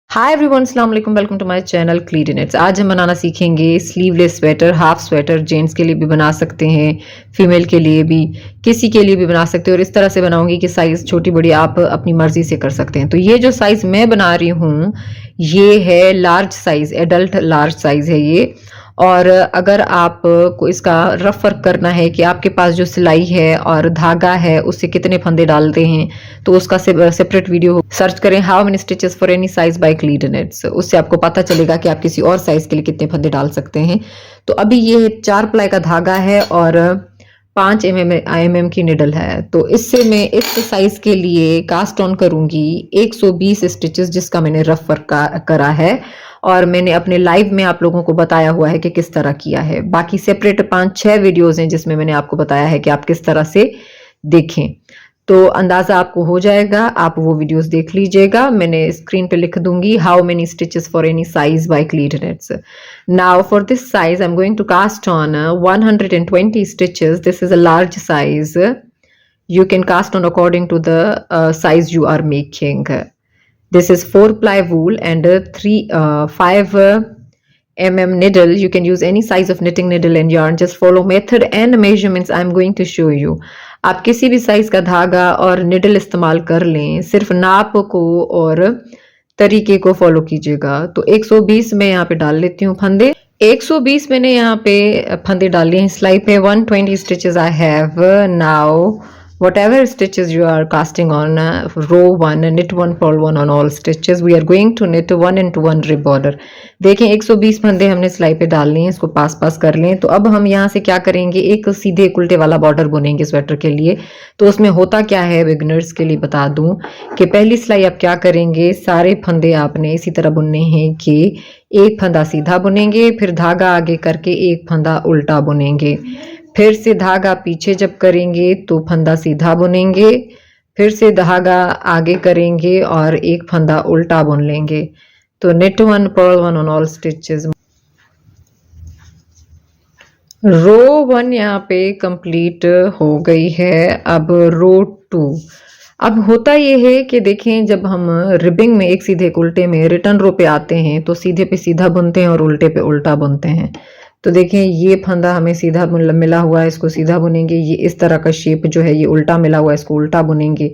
Hi everyone, अस्सलाम वालेकुम, welcome to my channel क्लीडनेट्स। आज हम बनाना सीखेंगे sleeveless sweater, half sweater. Gents के लिए भी बना सकते हैं, फीमेल के लिए भी, किसी के लिए भी बना सकते हैं। और इस तरह से बनाऊंगी कि साइज छोटी बड़ी आप अपनी मर्जी से कर सकते हैं। तो ये जो साइज मैं बना रही हूँ ये है large size, adult large size है ये। और अगर आप को इसका रफ वर्क करना है कि आपके पास जो सिलाई है और धागा है उससे कितने फंदे डालते हैं, तो उसका सेपरेट वीडियो सर्च करें how many stitches for any size by क्लीडनेट्स। उससे आपको पता चलेगा कि आप किसी और साइज के लिए कितने फंदे डाल सकते हैं। तो अभी ये 4 प्लाई का धागा है और 5 mm की निडल है। तो इससे मैं इस साइज के लिए कास्ट ऑन करूंगी 120 स्टिचेस, जिसका मैंने रफ वर्क करा है और मैंने अपने लाइव में आप लोगों को बताया हुआ है कि किस तरह किया है। बाकी सेपरेट 5-6 वीडियोस हैं जिसमें मैंने आपको बताया है कि आप किस तरह से देखें। तो अंदाजा आपको हो जाएगा, आप वो वीडियोस देख लीजिएगा। मैंने स्क्रीन पे लिख दूंगी how many stitches for any size by क्लीडनेट्स। Now for this size I am going to cast on 120 stitches. This is a large size. You can cast on according to the size you are making. This is 4 ply wool and 5 mm needle. You can use any size of knitting needle and yarn. Just follow method and measurements I am going to show you. आप किसी भी size का धागा और needle इस्तेमाल कर लें, सिर्फ नाप को और तरीके को फॉलो कीजिएगा। तो 120 मैं यहाँ पे डाल लेती हूँ फंदे। 120 मैंने यहाँ पे फंदे डाल लिए हैं सिलाई पे। 120 stitches I have now. Whatever stitches you are casting on, row 1, knit 1, purl 1 on all stitches. We are going to knit 1 into 1 rib border. देखें 120 फंदे हमने सिलाई पे डाल लिए हैं, इसको पास पास कर लें। तो अब हम यहाँ से क्या करेंगे, एक सीधे एक उल्टे वाला बॉर्डर बुनेंगे स्वेटर के लिए। तो उसमें होता क्या है, बिगनर्स के लिए बता दूं कि पहली सिलाई आप क्या करेंगे, सारे फंदे आपने इसी तरह बुनने हैं कि एक फंदा सीधा बुनेंगे, फिर धागा आगे करके एक फंदा उल्टा बुनेंगे, फिर से धागा पीछे जब करेंगे तो फंदा सीधा बुनेंगे, फिर से धागा आगे करेंगे और एक फंदा उल्टा बुन लेंगे। तो knit 1 purl 1 on all stitches. रो 1 यहाँ पे कंप्लीट हो गई है। अब रो 2। अब होता ये है कि देखें, जब हम रिबिंग में एक सीधे एक उल्टे में रिटर्न रो पे आते हैं तो सीधे पे सीधा बुनते हैं और उल्टे पे उल्टा बुनते हैं। तो देखें ये फंदा हमें सीधा मिला हुआ है, इसको सीधा बुनेंगे। ये इस तरह का शेप जो है ये उल्टा मिला हुआ है, इसको उल्टा बुनेंगे।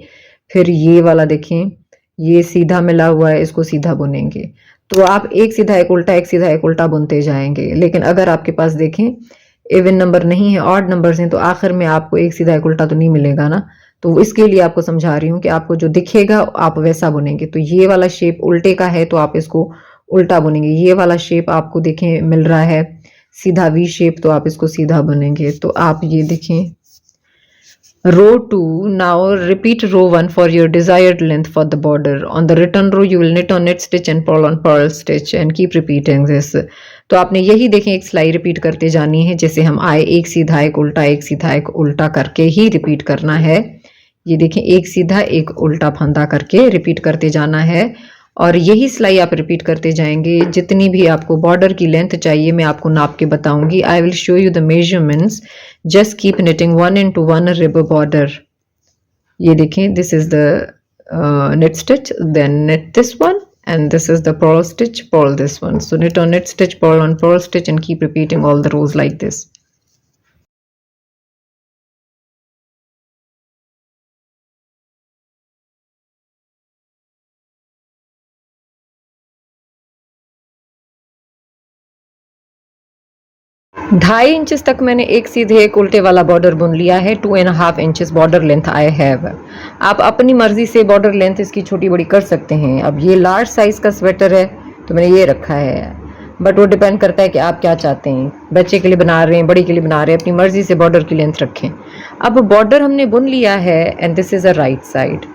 फिर ये वाला देखें, ये सीधा मिला हुआ है, इसको सीधा बुनेंगे। तो आप एक सीधा एक उल्टा, एक सीधा एक उल्टा बुनते जाएंगे। लेकिन अगर आपके पास देखें इवन नंबर नहीं है, ऑड नंबर्स हैं, तो आखिर में आपको एक सीधा एक उल्टा तो नहीं मिलेगा ना। तो इसके लिए आपको समझा रही हूँ कि आपको जो दिखेगा आप वैसा बुनेंगे। तो ये वाला शेप उल्टे का है तो आप इसको उल्टा बुनेंगे। ये वाला शेप आपको देखें मिल रहा है सीधा वी शेप, तो आप इसको सीधा बुनेंगे। तो आप ये देखें row 2. Now repeat row 1 for your desired length for the border. On the return row you will knit on knit stitch and purl on purl stitch and keep repeating this. तो आपने यही देखें एक सिलाई रिपीट करते जानी है, जैसे हम आए एक सीधा एक उल्टा, एक सीधा एक उल्टा करके ही रिपीट करना है। ये देखें एक सीधा एक उल्टा फंदा करके रिपीट करते जाना है और यही सिलाई आप रिपीट करते जाएंगे। जितनी भी आपको बॉर्डर की लेंथ चाहिए मैं आपको नाप के बताऊंगी। I will show you the measurements. Just keep knitting 1 into 1 rib border. ये देखें, this is the knit stitch, then knit this one and this is the purl stitch, purl this one. So knit on knit stitch, purl on purl stitch and keep repeating all the rows like this. ढाई inches तक मैंने एक सीधे एक उल्टे वाला border बुन लिया है। 2.5 inches border length I have. आप अपनी मर्जी से बॉर्डर लेंथ इसकी छोटी बड़ी कर सकते हैं। अब ये लार्ज साइज का स्वेटर है तो मैंने ये रखा है, बट वो डिपेंड करता है कि आप क्या चाहते हैं। बच्चे के लिए बना रहे हैं, बड़ी के लिए बना रहे हैं, अपनी मर्जी से बॉर्डर की लेंथ रखें। अब बॉर्डर हमने बुन लिया है and this is a right side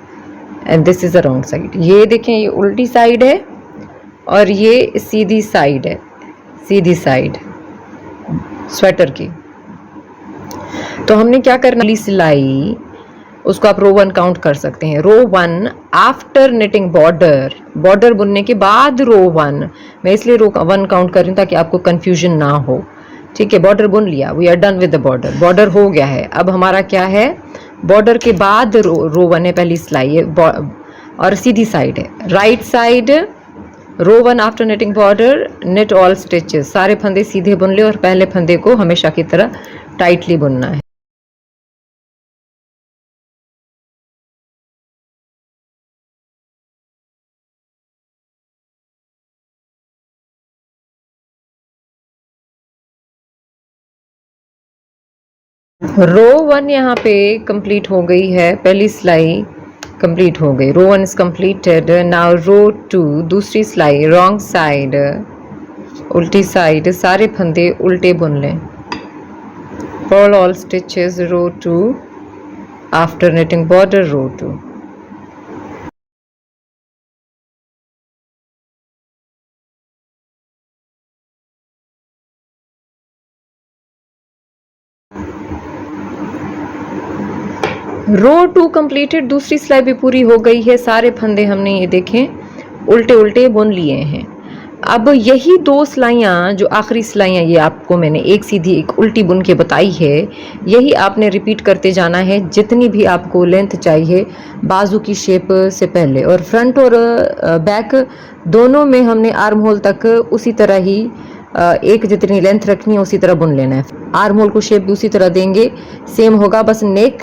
and this is a wrong side. ये देखें, ये उल्टी साइड है और ये सीधी साइड है, सीधी साइड स्वेटर की। तो हमने क्या करना, सिलाई उसको आप रो 1 काउंट कर सकते हैं। Row 1 after knitting border, border बुनने के बाद रो 1। मैं इसलिए रो 1 काउंट कर रही हूँ ताकि आपको कंफ्यूजन ना हो। ठीक है, बॉर्डर बुन लिया, we are done with the border. Border हो गया है। अब हमारा क्या है, बॉर्डर के बाद रो 1 है पहली सिलाई है और सीधी साइड है। Right side row 1 after knitting border knit all stitches, सारे फंदे सीधे बुन ले और पहले फंदे को हमेशा की तरह टाइटली बुनना है। रो 1 यहाँ पे कंप्लीट हो गई है, पहली सिलाई कंप्लीट हो गई। रो 1 इज कंप्लीटेड। नाउ रो 2 दूसरी सिलाई रॉन्ग साइड, उल्टी साइड सारे फंदे उल्टे बुन लें। पर्ल ऑल स्टिचेस रो 2 आफ्टर नेटिंग बॉर्डर रो 2। रो 2 कंप्लीटेड, दूसरी सिलाई भी पूरी हो गई है, सारे फंदे हमने ये देखें उल्टे उल्टे बुन लिए हैं। अब यही दो सिलाइयाँ जो आखिरी सिलाइयाँ ये आपको मैंने एक सीधी एक उल्टी बुन के बताई है, यही आपने रिपीट करते जाना है जितनी भी आपको लेंथ चाहिए बाजू की शेप से पहले। और फ्रंट और बैक दोनों में हमने आर्म होल तक उसी तरह ही एक जितनी लेंथ रखनी है उसी तरह बुन लेना है। आर्म होल को शेप भी उसी तरह देंगे, सेम होगा, बस नेक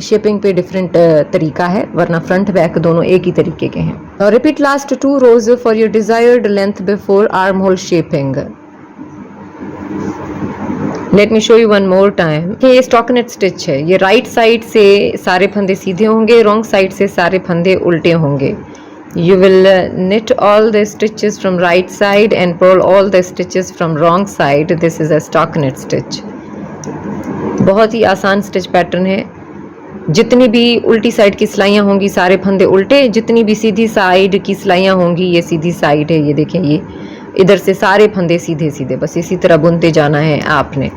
शेपिंग पे डिफरेंट तरीका है, वरना फ्रंट बैक दोनों एक ही तरीके के हैं। Repeat last 2 rows for your desired length before arm hole shaping. Let me show you one more time. ये स्टॉकनेट स्टिच है, ये राइट साइड से सारे फंदे सीधे होंगे, रॉन्ग साइड से सारे फंदे उल्टे होंगे। You will knit all the stitches from right side and purl all the stitches from wrong side. This is a stockinette stitch. बहुत ही आसान स्टिच पैटर्न है। जितनी भी उल्टी साइड की सिलाइयाँ होंगी सारे फंदे उल्टे, जितनी भी सीधी साइड की सिलाइयाँ होंगी ये सीधी साइड है। ये देखें, ये इधर से सारे फंदे सीधे सीधे, बस इसी तरह बुनते जाना है आपने।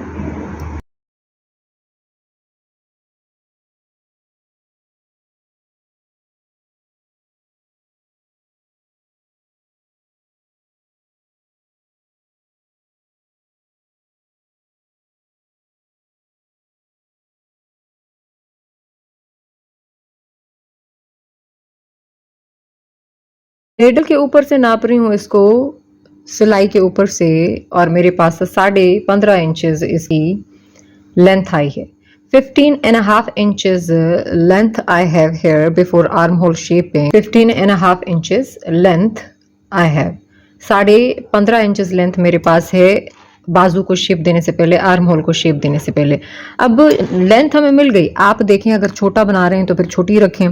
नेडल के ऊपर से नाप रही हूँ इसको, सिलाई के ऊपर से, और मेरे पास 15.5 इंचेस इसकी लेंथ आई है। 15.5 inches length I have here before armhole shaping. 15.5 inches length I have. 15.5 inches length मेरे पास है बाजू को शेप देने से पहले, आर्म होल को शेप देने से पहले। अब लेंथ हमें मिल गई। आप देखें, अगर छोटा बना रहे हैं तो फिर छोटी रखें,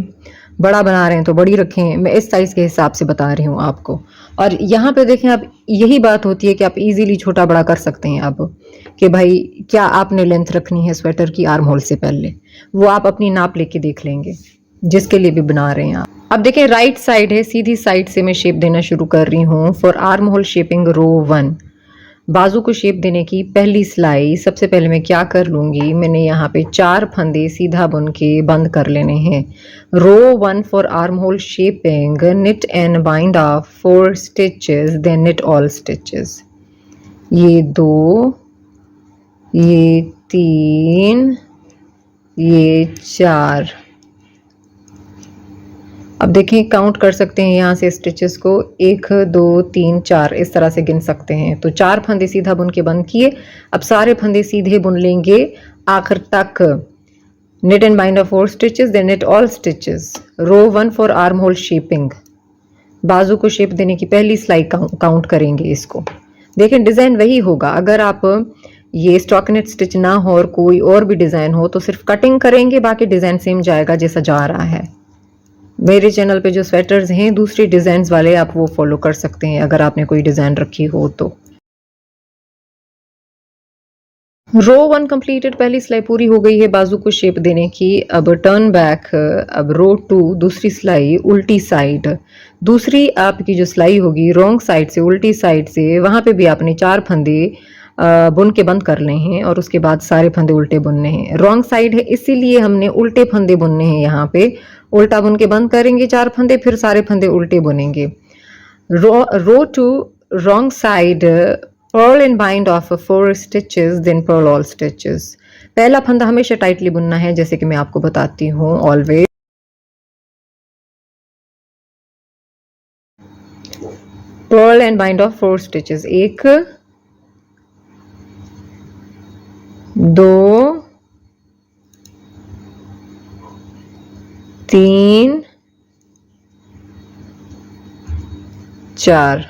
बड़ा बना रहे हैं तो बड़ी रखें। मैं इस साइज के हिसाब से बता रही हूँ आपको। और यहाँ पे देखें, अब यही बात होती है कि आप इजीली छोटा बड़ा कर सकते हैं। अब कि भाई क्या आपने लेंथ रखनी है स्वेटर की आर्म होल से पहले, वो आप अपनी नाप लेके देख लेंगे जिसके लिए भी बना रहे हैं आप। अब देखें, राइट साइड है, सीधी साइड से मैं शेप देना शुरू कर रही हूँ। फॉर आर्म होल शेपिंग रो 1, बाजू को शेप देने की पहली सिलाई, सबसे पहले मैं क्या कर लूँगी, मैंने यहाँ पे 4 फंदे सीधा बुन के बंद कर लेने हैं। Row 1 for arm hole shaping, knit and bind off 4 stitches, then knit all stitches. ये 2, ये 3, ये 4। अब देखें, काउंट कर सकते हैं यहाँ से स्टिचेस को, 1 2 3 4 इस तरह से गिन सकते हैं। तो 4 फंदे सीधा बुन के बंद किए। अब सारे फंदे सीधे बुन लेंगे आखिर तक। knit and bind of 4 stitches, then knit all stitches. row 1 for armhole shaping. बाजू को शेप देने की पहली सिलाई काउंट करेंगे इसको। देखें, डिज़ाइन वही होगा। अगर आप ये स्टॉकनेट स्टिच ना हो और कोई और भी डिज़ाइन हो तो सिर्फ कटिंग करेंगे, बाकी डिज़ाइन सेम जाएगा जैसा जा रहा है। मेरे चैनल पे जो स्वेटर्स हैं दूसरी डिज़ाइंस वाले, आप वो फॉलो कर सकते हैं अगर आपने कोई डिज़ाइन रखी हो तो। रो 1 कंप्लीटेड, पहली सिलाई पूरी हो गई है बाजू को शेप देने की। अब टर्न बैक, अब रो 2 दूसरी सिलाई उल्टी साइड। दूसरी आपकी जो सिलाई होगी रॉन्ग साइड से, उल्टी साइड से, वहाँ पे भी आपने 4 फंदे बुन के बंद करने हैं और उसके बाद सारे फंदे उल्टे बुनने हैं। रॉन्ग साइड है इसीलिए हमने उल्टे फंदे बुनने हैं। यहाँ पे उल्टा बुन के बंद करेंगे 4 फंदे, फिर सारे फंदे उल्टे बुनेंगे। रो 2 wrong side, purl and bind off 4 stitches, then purl all stitches. पहला फंदा हमेशा टाइटली बुनना है, जैसे कि मैं आपको बताती हूँ always. Perl and bind off 4 stitches, 1 2 3 4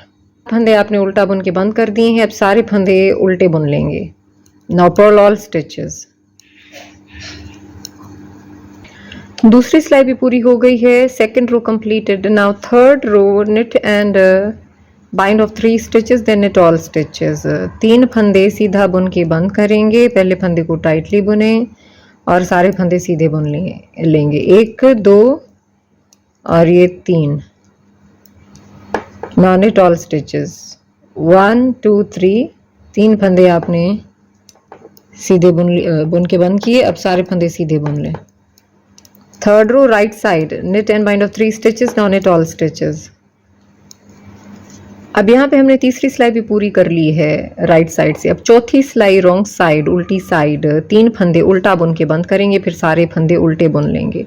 फंदे आपने उल्टा बुन के बंद कर दिए हैं। अब सारे फंदे उल्टे बुन लेंगे। Now purl all stitches. दूसरी सिलाई भी पूरी हो गई है। Second row completed. Now third row knit and bind off 3 stitches then knit all stitches. 3 फंदे सीधा बुन के बंद करेंगे। पहले फंदे को टाइटली बुने और सारे फंदे सीधे बुन लेंगे। 1 2 और ये 3। Now knit all stitches. 1 2 3। 3 फंदे आपने सीधे बुन के बंद किए। अब सारे फंदे सीधे बुन लें। Third row right side knit and bind of 3 stitches. now knit all stitches. अब यहाँ पे हमने तीसरी सिलाई भी पूरी कर ली है राइट साइड से। अब चौथी सिलाई रॉन्ग साइड, उल्टी साइड, 3 फंदे उल्टा बुन के बंद करेंगे, फिर सारे फंदे उल्टे बुन लेंगे।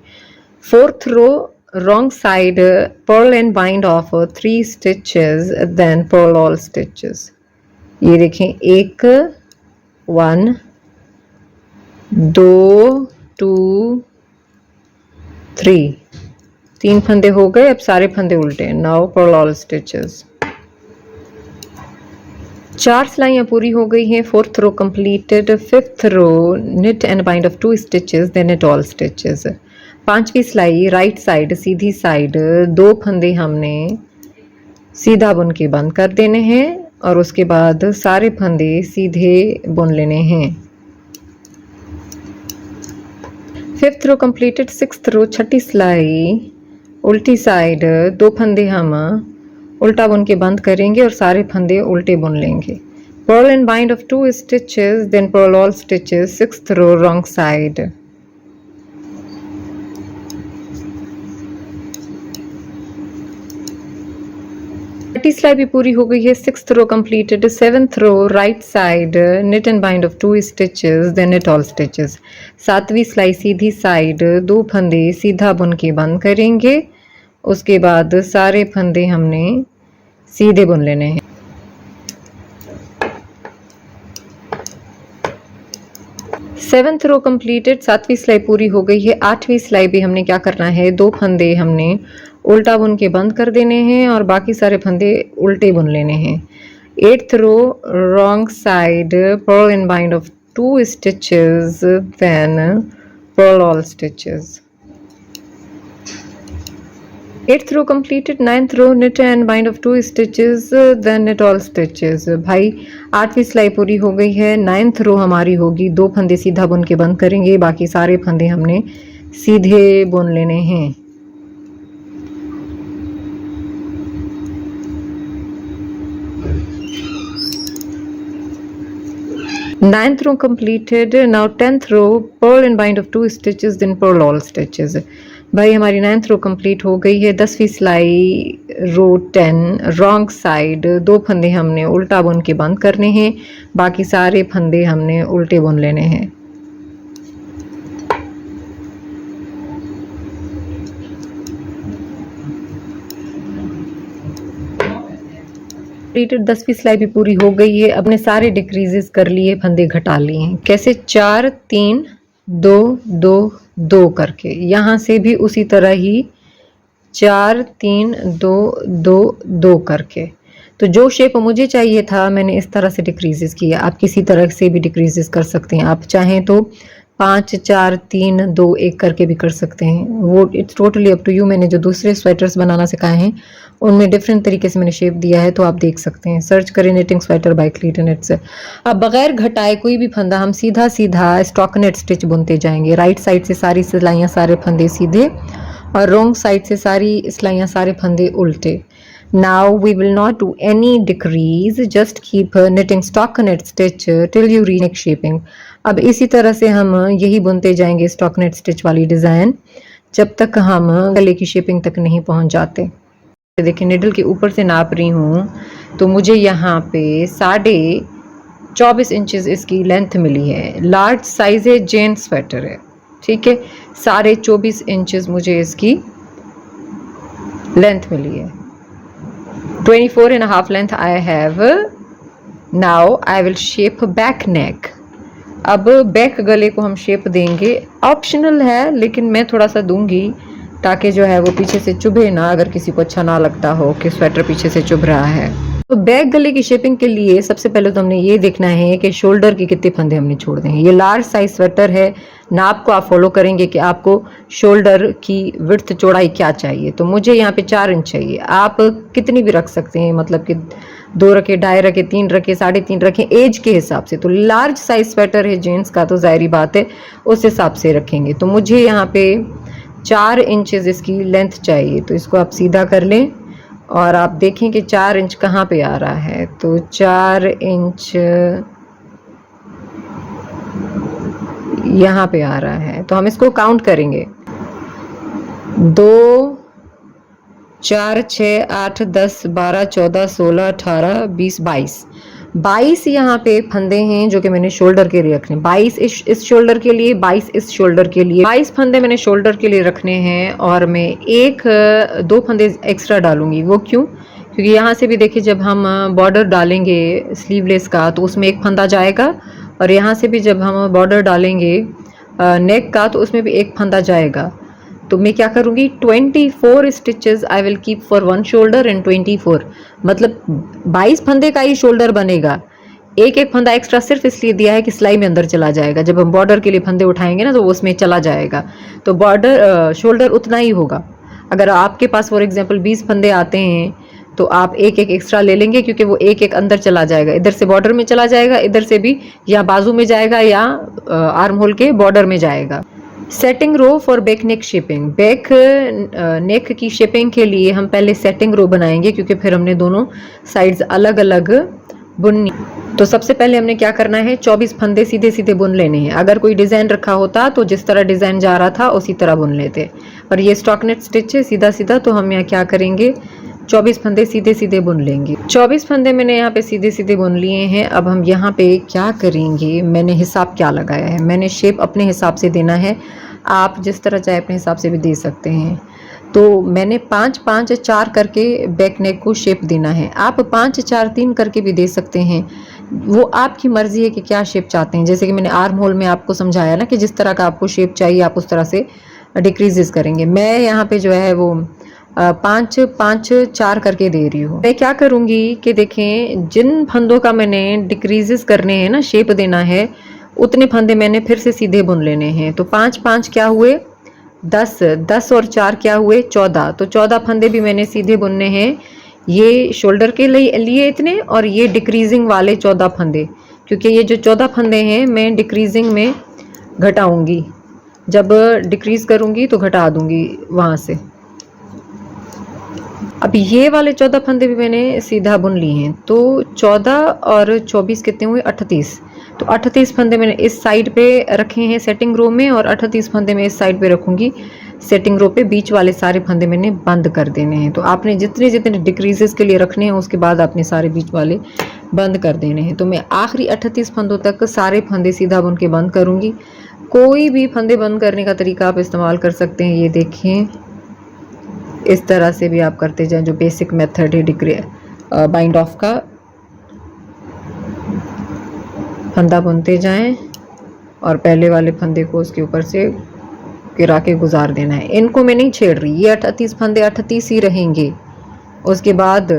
Fourth row wrong side purl and bind off 3 stitches then purl all stitches. ये देखें 1 1 2 2 3। 3 फंदे हो गए। अब सारे फंदे उल्टे। Now purl all stitches. 4 सिलाइयाँ पूरी हो गई हैं। Fourth row completed. Fifth row knit and bind off 2 stitches then knit all stitches. 5वीं सिलाई राइट साइड सीधी साइड, 2 फंदे हमने सीधा बुन के बंद कर देने हैं और उसके बाद सारे फंदे सीधे बुन लेने हैं। 5th रो कंप्लीटेड। 6th रो छठी सिलाई उल्टी साइड, 2 फंदे हम उल्टा बुन के बंद करेंगे और सारे फंदे उल्टे बुन लेंगे। Purl and bind off 2 stitches then purl all stitches. 6th row wrong side. छठी सिलाई भी पूरी हो गई है। 6th row completed. 7th row right side knit and bind of 2 stitches then knit all stitches। 7वीं सिलाई सीधी साइड, 2 फंदे सीधा बुन के बंद करेंगे, उसके बाद सारे फंदे हमने सीधे बुन लेने हैं। 7th रो कंप्लीटेड। 7वीं सिलाई पूरी हो गई है। 8वीं सिलाई भी हमने क्या करना है, 2 फंदे हमने उल्टा बुन के बंद कर देने हैं और बाकी सारे फंदे उल्टे बुन लेने हैं। 8th row wrong side purl and bind off 2 stitches then purl all stitches. 8th row completed. 9th row knit and bind of 2 stitches then knit all stitches। भाई 8वीं सिलाई पूरी हो गई है। 9th रो हमारी होगी, 2 फंदे सीधा बुन के बंद करेंगे, बाकी सारे फंदे हमने सीधे बुन लेने हैं। 9th row completed. Now 10th row purl and bind of 2 stitches then purl all stitches। भाई हमारी 9th रो कंप्लीट हो गई है। 10वीं सिलाई रो 10 रॉन्ग साइड, 2 फंदे हमने उल्टा बुन के बंद करने हैं, बाकी सारे फंदे हमने उल्टे बुन लेने हैं। कंप्लीटेड। 10वीं सिलाई भी पूरी हो गई है। अपने सारे डिक्रीजेस कर लिए, फंदे घटा लिए हैं। कैसे? 4 3 2 2 2 करके। यहाँ से भी उसी तरह ही 4 3 2 2 2 करके। तो जो शेप मुझे चाहिए था मैंने इस तरह से डिक्रीजेस किया। आप किसी तरह से भी डिक्रीजेस कर सकते हैं। आप चाहें तो 5 4 3 2 1 करके भी कर सकते हैं, वो it's totally up to you. मैंने जो दूसरे स्वेटर्स बनाना सिखाए हैं उनमें डिफरेंट तरीके से मैंने शेप दिया है, तो आप देख सकते हैं। सर्च करें निटिंग स्वेटर बाय क्लीटनेट्स। अब बगैर घटाए कोई भी फंदा हम सीधा सीधा स्टॉकनेट स्टिच बुनते जाएंगे। राइट साइड से सारी सिलाइयाँ सारे फंदे सीधे और रॉन्ग साइड से सारी सिलाइयाँ सारे फंदे उल्टे। Now we will not do any decrease, just keep knitting stockinette stitch till you reach neck shaping। अब इसी तरह से हम यही बुनते जाएंगे स्टॉकनेट स्टिच वाली डिज़ाइन जब तक हम गले की शेपिंग तक नहीं पहुंच जाते। देखिए निडल के ऊपर से नाप रही हूँ तो मुझे यहाँ पे 24.5 इंचेस इसकी लेंथ मिली है। लार्ज साइज है, जेंट्स स्वेटर है, ठीक है। 24.5 इंचेस मुझे इसकी लेंथ मिली है। 24.5 length I have. Now I will shape back neck. अब बैक गले को हम शेप देंगे, ऑप्शनल है लेकिन मैं थोड़ा सा दूंगी ताकि जो है वो पीछे से चुभे ना, अगर किसी को अच्छा ना लगता हो कि स्वेटर पीछे से चुभ रहा है। तो बैक गले की शेपिंग के लिए सबसे पहले तो हमने ये देखना है कि शोल्डर के कितने फंदे हमने छोड़ दें। ये लार्ज साइज स्वेटर है, नाप को आप फॉलो करेंगे कि आपको शोल्डर की विड्थ चौड़ाई क्या चाहिए। तो मुझे यहाँ पे 4 इंच चाहिए, आप कितनी भी रख सकते हैं, मतलब कि 2 रखे, 2.5 रखे, 3 रखे, 3.5 रखे, एज के हिसाब से। तो लार्ज साइज स्वेटर है जेंट्स का, तो जाहिर बात है उस हिसाब से रखेंगे। तो मुझे यहाँ पे 4 इंचेस इसकी लेंथ चाहिए। तो इसको आप सीधा कर लें और आप देखें कि 4 इंच कहाँ पे आ रहा है। तो 4 इंच यहाँ पे आ रहा है। तो हम इसको काउंट करेंगे, 2 4 6 8 10 12 14 16 18 20 22 यहाँ पे फंदे हैं जो कि मैंने शोल्डर के लिए रखने। 22 इस शोल्डर के लिए, 22 इस शोल्डर के लिए, 22 फंदे मैंने शोल्डर के लिए रखने हैं। और मैं 2 फंदे एक्स्ट्रा डालूंगी। वो क्यों? क्योंकि यहाँ से भी देखिए जब हम बॉर्डर डालेंगे स्लीवलेस का तो उसमें एक फंदा जाएगा, और यहाँ से भी जब हम बॉर्डर डालेंगे नेक का तो उसमें भी एक फंदा जाएगा। तो मैं क्या करूँगी, 24 stitches I will keep for 1 shoulder and 24, मतलब 22 फंदे का ही शोल्डर बनेगा। एक फंदा एक्स्ट्रा सिर्फ इसलिए दिया है कि सिलाई में अंदर चला जाएगा। जब हम बॉर्डर के लिए फंदे उठाएंगे ना तो वो उसमें चला जाएगा, तो बॉर्डर शोल्डर उतना ही होगा। अगर आपके पास फॉर एग्जाम्पल 20 फंदे आते हैं तो आप एक एक्स्ट्रा ले लेंगे, क्योंकि वो एक अंदर चला जाएगा, इधर से बॉर्डर में चला जाएगा, इधर से भी या बाजू में जाएगा या आर्म होल के बॉर्डर में जाएगा। Setting row for back neck shaping. Back neck की शेपिंग के लिए हम पहले सेटिंग रो बनाएंगे, क्योंकि फिर हमने दोनों साइड्स अलग अलग बुननी। तो सबसे पहले हमने क्या करना है, 24 फंदे सीधे सीधे बुन लेने हैं। अगर कोई डिज़ाइन रखा होता तो जिस तरह डिज़ाइन जा रहा था उसी तरह बुन लेते, पर ये स्टॉकनेट स्टिच है सीधा सीधा, तो हम यहाँ क्या करेंगे, 24 फंदे सीधे सीधे बुन लेंगे। 24 फंदे मैंने यहाँ पे सीधे सीधे बुन लिए हैं। अब हम यहाँ पे क्या करेंगे, मैंने हिसाब क्या लगाया है, मैंने शेप अपने हिसाब से देना है, आप जिस तरह चाहे अपने हिसाब से भी दे सकते हैं। तो मैंने 5 5 4 करके बैक नेक को शेप देना है। आप 5 4 3 करके भी दे सकते हैं, वो आपकी मर्जी है कि क्या शेप चाहते हैं। जैसे कि मैंने आर्म होल में आपको समझाया ना कि जिस तरह का आपको शेप चाहिए आप उस तरह से डिक्रीजेस करेंगे। मैं यहाँ पे जो है वो 5 5 4 करके दे रही हूँ। मैं क्या करूँगी कि देखें, जिन फंदों का मैंने डिक्रीजेस करने हैं ना, शेप देना है, उतने फंदे मैंने फिर से सीधे बुन लेने हैं। तो 5 5 क्या हुए 10, 10 और 4 क्या हुए 14। तो 14 फंदे भी मैंने सीधे बुनने हैं, ये शोल्डर के लिए इतने, और ये डिक्रीजिंग वाले 14 फंदे, क्योंकि ये जो 14 फंदे हैं मैं डिक्रीजिंग में घटाऊंगी, जब डिक्रीज करूंगी तो घटा दूंगी वहाँ से। अब ये वाले 14 फंदे भी मैंने सीधा बुन लिए हैं। तो 14 और 24 कितने हुए 38। तो 38 फंदे मैंने इस साइड पे रखे हैं सेटिंग रो में, और 38 फंदे मैं इस साइड पे रखूँगी सेटिंग रो पे। बीच वाले सारे फंदे मैंने बंद कर देने हैं। तो आपने जितने जितने डिक्रीजेस के लिए रखने हैं उसके बाद आपने सारे बीच वाले बंद कर देने हैं। तो मैं आखिरी 38 फंदों तक सारे फंदे सीधा बुन के बंद करूँगी। कोई भी फंदे बंद करने का तरीका आप इस्तेमाल कर सकते हैं। ये देखें, इस तरह से भी आप करते जाएं, जो बेसिक मेथड है बाइंड ऑफ का। फंदा बुनते जाएं और पहले वाले फंदे को उसके ऊपर से गिरा के गुजार देना है। इनको मैं नहीं छेड़ रही, ये 38 फंदे 38 ही रहेंगे। उसके बाद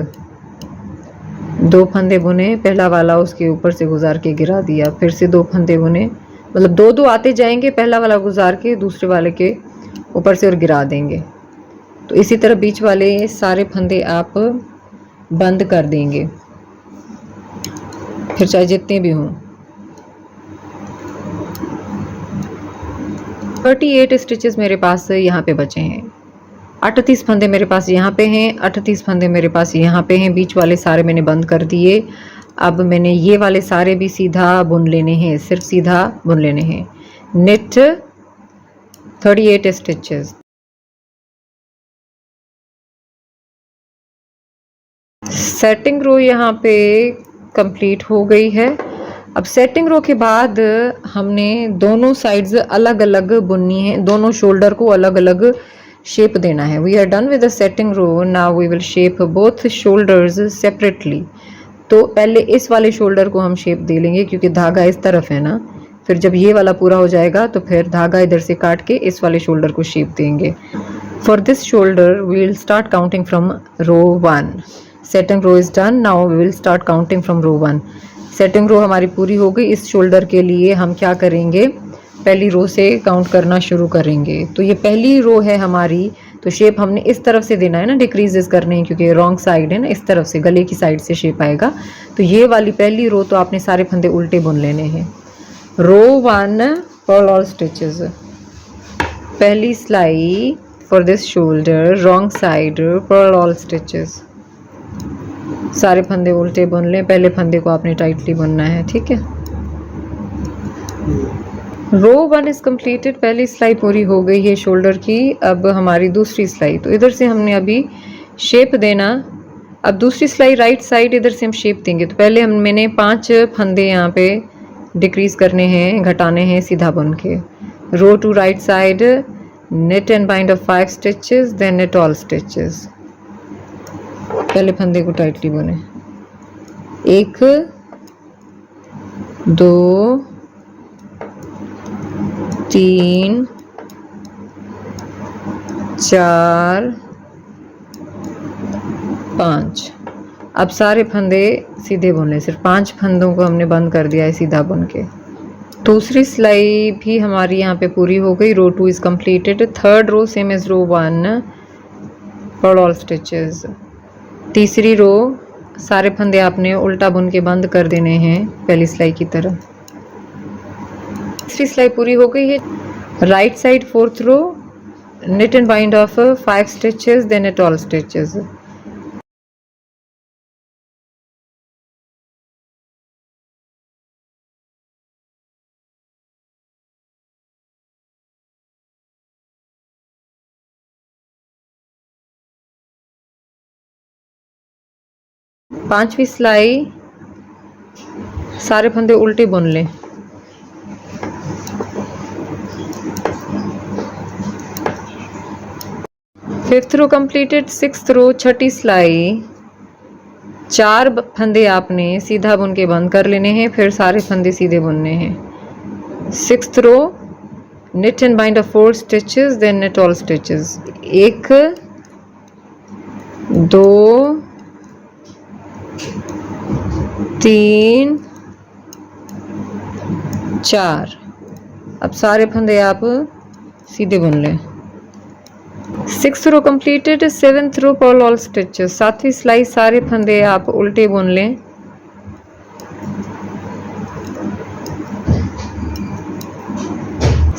2 फंदे बुने, पहला वाला उसके ऊपर से गुजार के गिरा दिया, फिर से 2 फंदे बुने, मतलब 2 आते जाएंगे, पहला वाला गुजार के दूसरे वाले के ऊपर से और गिरा देंगे। तो इसी तरह बीच वाले सारे फंदे आप बंद कर देंगे, फिर चाहे जितने भी हों। 38 स्टिचेस मेरे पास यहाँ पे बचे हैं। 38 फंदे मेरे पास यहाँ पे हैं, 38 फंदे मेरे पास यहाँ पे हैं। बीच वाले सारे मैंने बंद कर दिए। अब मैंने ये वाले सारे भी सीधा बुन लेने हैं, सिर्फ सीधा बुन लेने हैं। Net 38 stitches. सेटिंग रो यहाँ पे कंप्लीट हो गई है। अब सेटिंग रो के बाद हमने दोनों साइड्स अलग अलग बुननी है, दोनों शोल्डर को अलग अलग शेप देना है। We are done with the setting row, now we will shape both shoulders separately. तो पहले इस वाले शोल्डर को हम शेप दे लेंगे क्योंकि धागा इस तरफ है ना, फिर जब ये वाला पूरा हो जाएगा तो फिर धागा इधर से काट के इस वाले शोल्डर को शेप देंगे। For this shoulder we will start counting from row 1। Setting row is done, now we will start counting from row 1। Setting row हमारी पूरी हो गई। इस शोल्डर के लिए हम क्या करेंगे, पहली रो से काउंट करना शुरू करेंगे। तो ये पहली रो है हमारी, तो शेप हमने इस तरफ से देना है ना, डिक्रीजेस करने हैं क्योंकि रॉन्ग साइड है ना, इस तरफ से गले की साइड से शेप आएगा। तो ये वाली पहली रो तो आपने सारे फंदे उल्टे बुन लेने हैं। रो 1 पर्ल ऑल स्टिचेस, पहली सिलाई for this shoulder, wrong side purl all stitches. सारे फंदे उल्टे बुन लें, पहले फंदे को आपने टाइटली बुनना है, ठीक है। रो 1 इज कंप्लीटेड, पहली सिलाई पूरी हो गई है शोल्डर की। अब हमारी दूसरी सिलाई, तो इधर से हमने अभी शेप देना। अब दूसरी सिलाई राइट साइड, इधर से हम शेप देंगे। तो पहले मैंने 5 फंदे यहाँ पे डिक्रीज करने हैं, घटाने हैं सीधा बुन के। Row two right side, knit and bind of 5 stitches, then knit all stitches। पहले फंदे को टाइटली बुने। 1 2 3 4 5। अब सारे फंदे सीधे बुन लें, सिर्फ 5 फंदों को हमने बंद कर दिया है सीधा बुन के। दूसरी सिलाई भी हमारी यहाँ पे पूरी हो गई। Row 2 is completed. Third row same as row 1, purl all stitches. तीसरी रो सारे फंदे आपने उल्टा बुन के बंद कर देने हैं पहली सिलाई की तरह। तीसरी सिलाई पूरी हो गई है। Right side fourth row, knit and bind of 5 stitches, then knit all stitches। पांचवी सिलाई सारे फंदे उल्टे बुन लें। Fifth row completed. Sixth row छठी सिलाई, 4 फंदे आपने सीधा बुन के बंद कर लेने हैं, फिर सारे फंदे सीधे बुनने हैं। Sixth row, knit and bind of 4 stitches, then knit all stitches। 1 2 3 4। अब सारे फंदे आप सीधे बुन लें। 6th row completed. 7th row purl all stitches, 7वीं सिलाई सारे फंदे आप उल्टे बुन लें।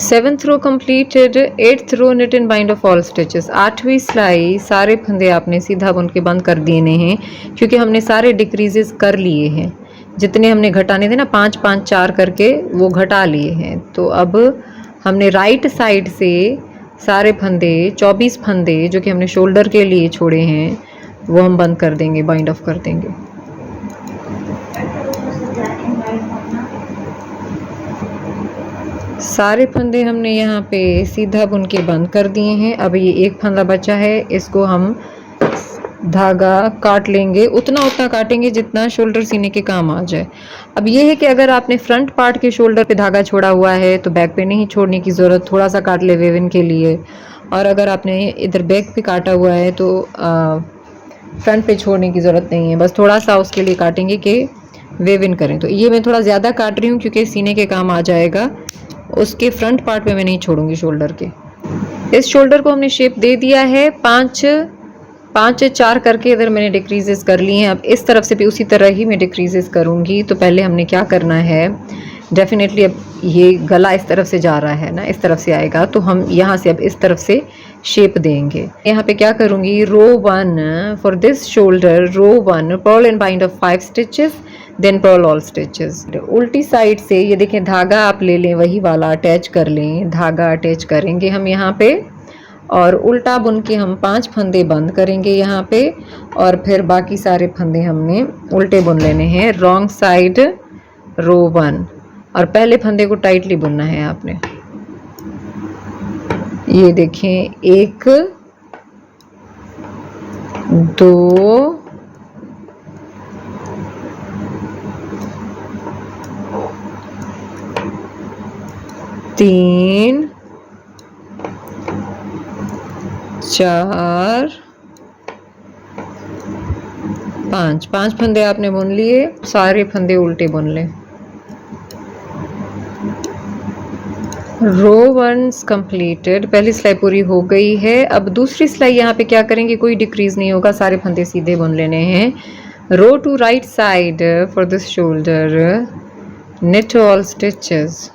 Seventh row completed. 8th row knit and bind of all stitches, 8वीं सिलाई सारे फंदे आपने सीधा बुन के बंद कर देने हैं क्योंकि हमने सारे डिक्रीजेस कर लिए हैं। जितने हमने घटाने थे ना, 5 5 4 करके, वो घटा लिए हैं। तो अब हमने राइट साइड से सारे फंदे 24 फंदे जो कि हमने शोल्डर के लिए छोड़े हैं वो हम बंद कर देंगे, बाइंड ऑफ कर देंगे। सारे फंदे हमने यहाँ पे सीधा बुन के बंद कर दिए हैं। अब ये एक फंदा बचा है, इसको हम धागा काट लेंगे, उतना काटेंगे जितना शोल्डर सीने के काम आ जाए। अब ये है कि अगर आपने फ्रंट पार्ट के शोल्डर पे धागा छोड़ा हुआ है तो बैक पे नहीं छोड़ने की ज़रूरत, थोड़ा सा काट ले वेवन के लिए। और अगर आपने इधर बैक पे काटा हुआ है तो फ्रंट पे छोड़ने की ज़रूरत नहीं है, बस थोड़ा सा उसके लिए काटेंगे कि वेवन करें। तो ये मैं थोड़ा ज़्यादा काट रही हूँ क्योंकि सीने के काम आ जाएगा, उसके फ्रंट पार्ट पे मैं नहीं छोड़ूंगी शोल्डर के। इस शोल्डर को हमने शेप दे दिया है। 5 5 4 करके इधर मैंने डिक्रीजेस कर लिए हैं। अब इस तरफ से भी उसी तरह ही मैं डिक्रीजेस करूंगी। तो पहले हमने क्या करना है, डेफिनेटली अब ये गला इस तरफ से जा रहा है ना, इस तरफ से आएगा, तो हम यहाँ से अब इस तरफ से शेप देंगे। यहाँ पे क्या करूंगी, row 1 for this shoulder, row 1 purl and bind off 5 stitches, then purl all stitches. उल्टी साइड से ये देखें, धागा आप ले लें, वही वाला अटैच कर लें, धागा अटैच करेंगे हम यहाँ पे, और उल्टा बुन के हम 5 फंदे बंद करेंगे यहाँ पे, और फिर बाकी सारे फंदे हमने उल्टे बुन लेने हैं रॉन्ग साइड रो 1, और पहले फंदे को टाइटली बुनना है आपने। ये देखें, 1 2 3 4 5 फंदे आपने बुन लिए, सारे फंदे उल्टे बुन लें। रो 1 कंप्लीटेड, पहली सिलाई पूरी हो गई है। अब दूसरी सिलाई यहाँ पे क्या करेंगे, कोई डिक्रीज नहीं होगा, सारे फंदे सीधे बुन लेने हैं। Row two right side for this shoulder, knit all stitches।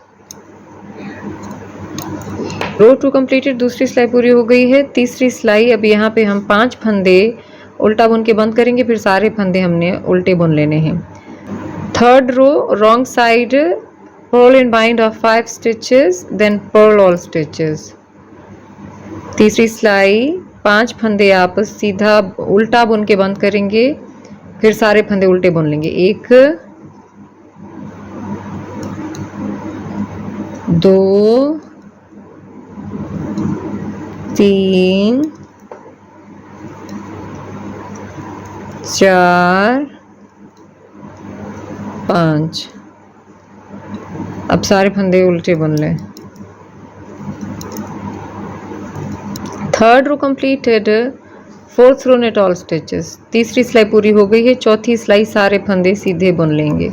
Row 2 completed, दूसरी सिलाई पूरी हो गई है। तीसरी सिलाई, अब यहाँ पे हम 5 फंदे उल्टा बुन के बंद करेंगे, फिर सारे फंदे हमने उल्टे बुन लेने हैं। Third row wrong side, purl and bind of 5 stitches, then purl all stitches। तीसरी सिलाई 5 फंदे आप सीधा उल्टा बुन के बंद करेंगे, फिर सारे फंदे उल्टे बुन लेंगे। 1 2 3 4 5। अब सारे फंदे उल्टे बुन लें। Third row completed, fourth row knit all stitches। तीसरी सिलाई पूरी हो गई है। चौथी सिलाई सारे फंदे सीधे बुन लेंगे।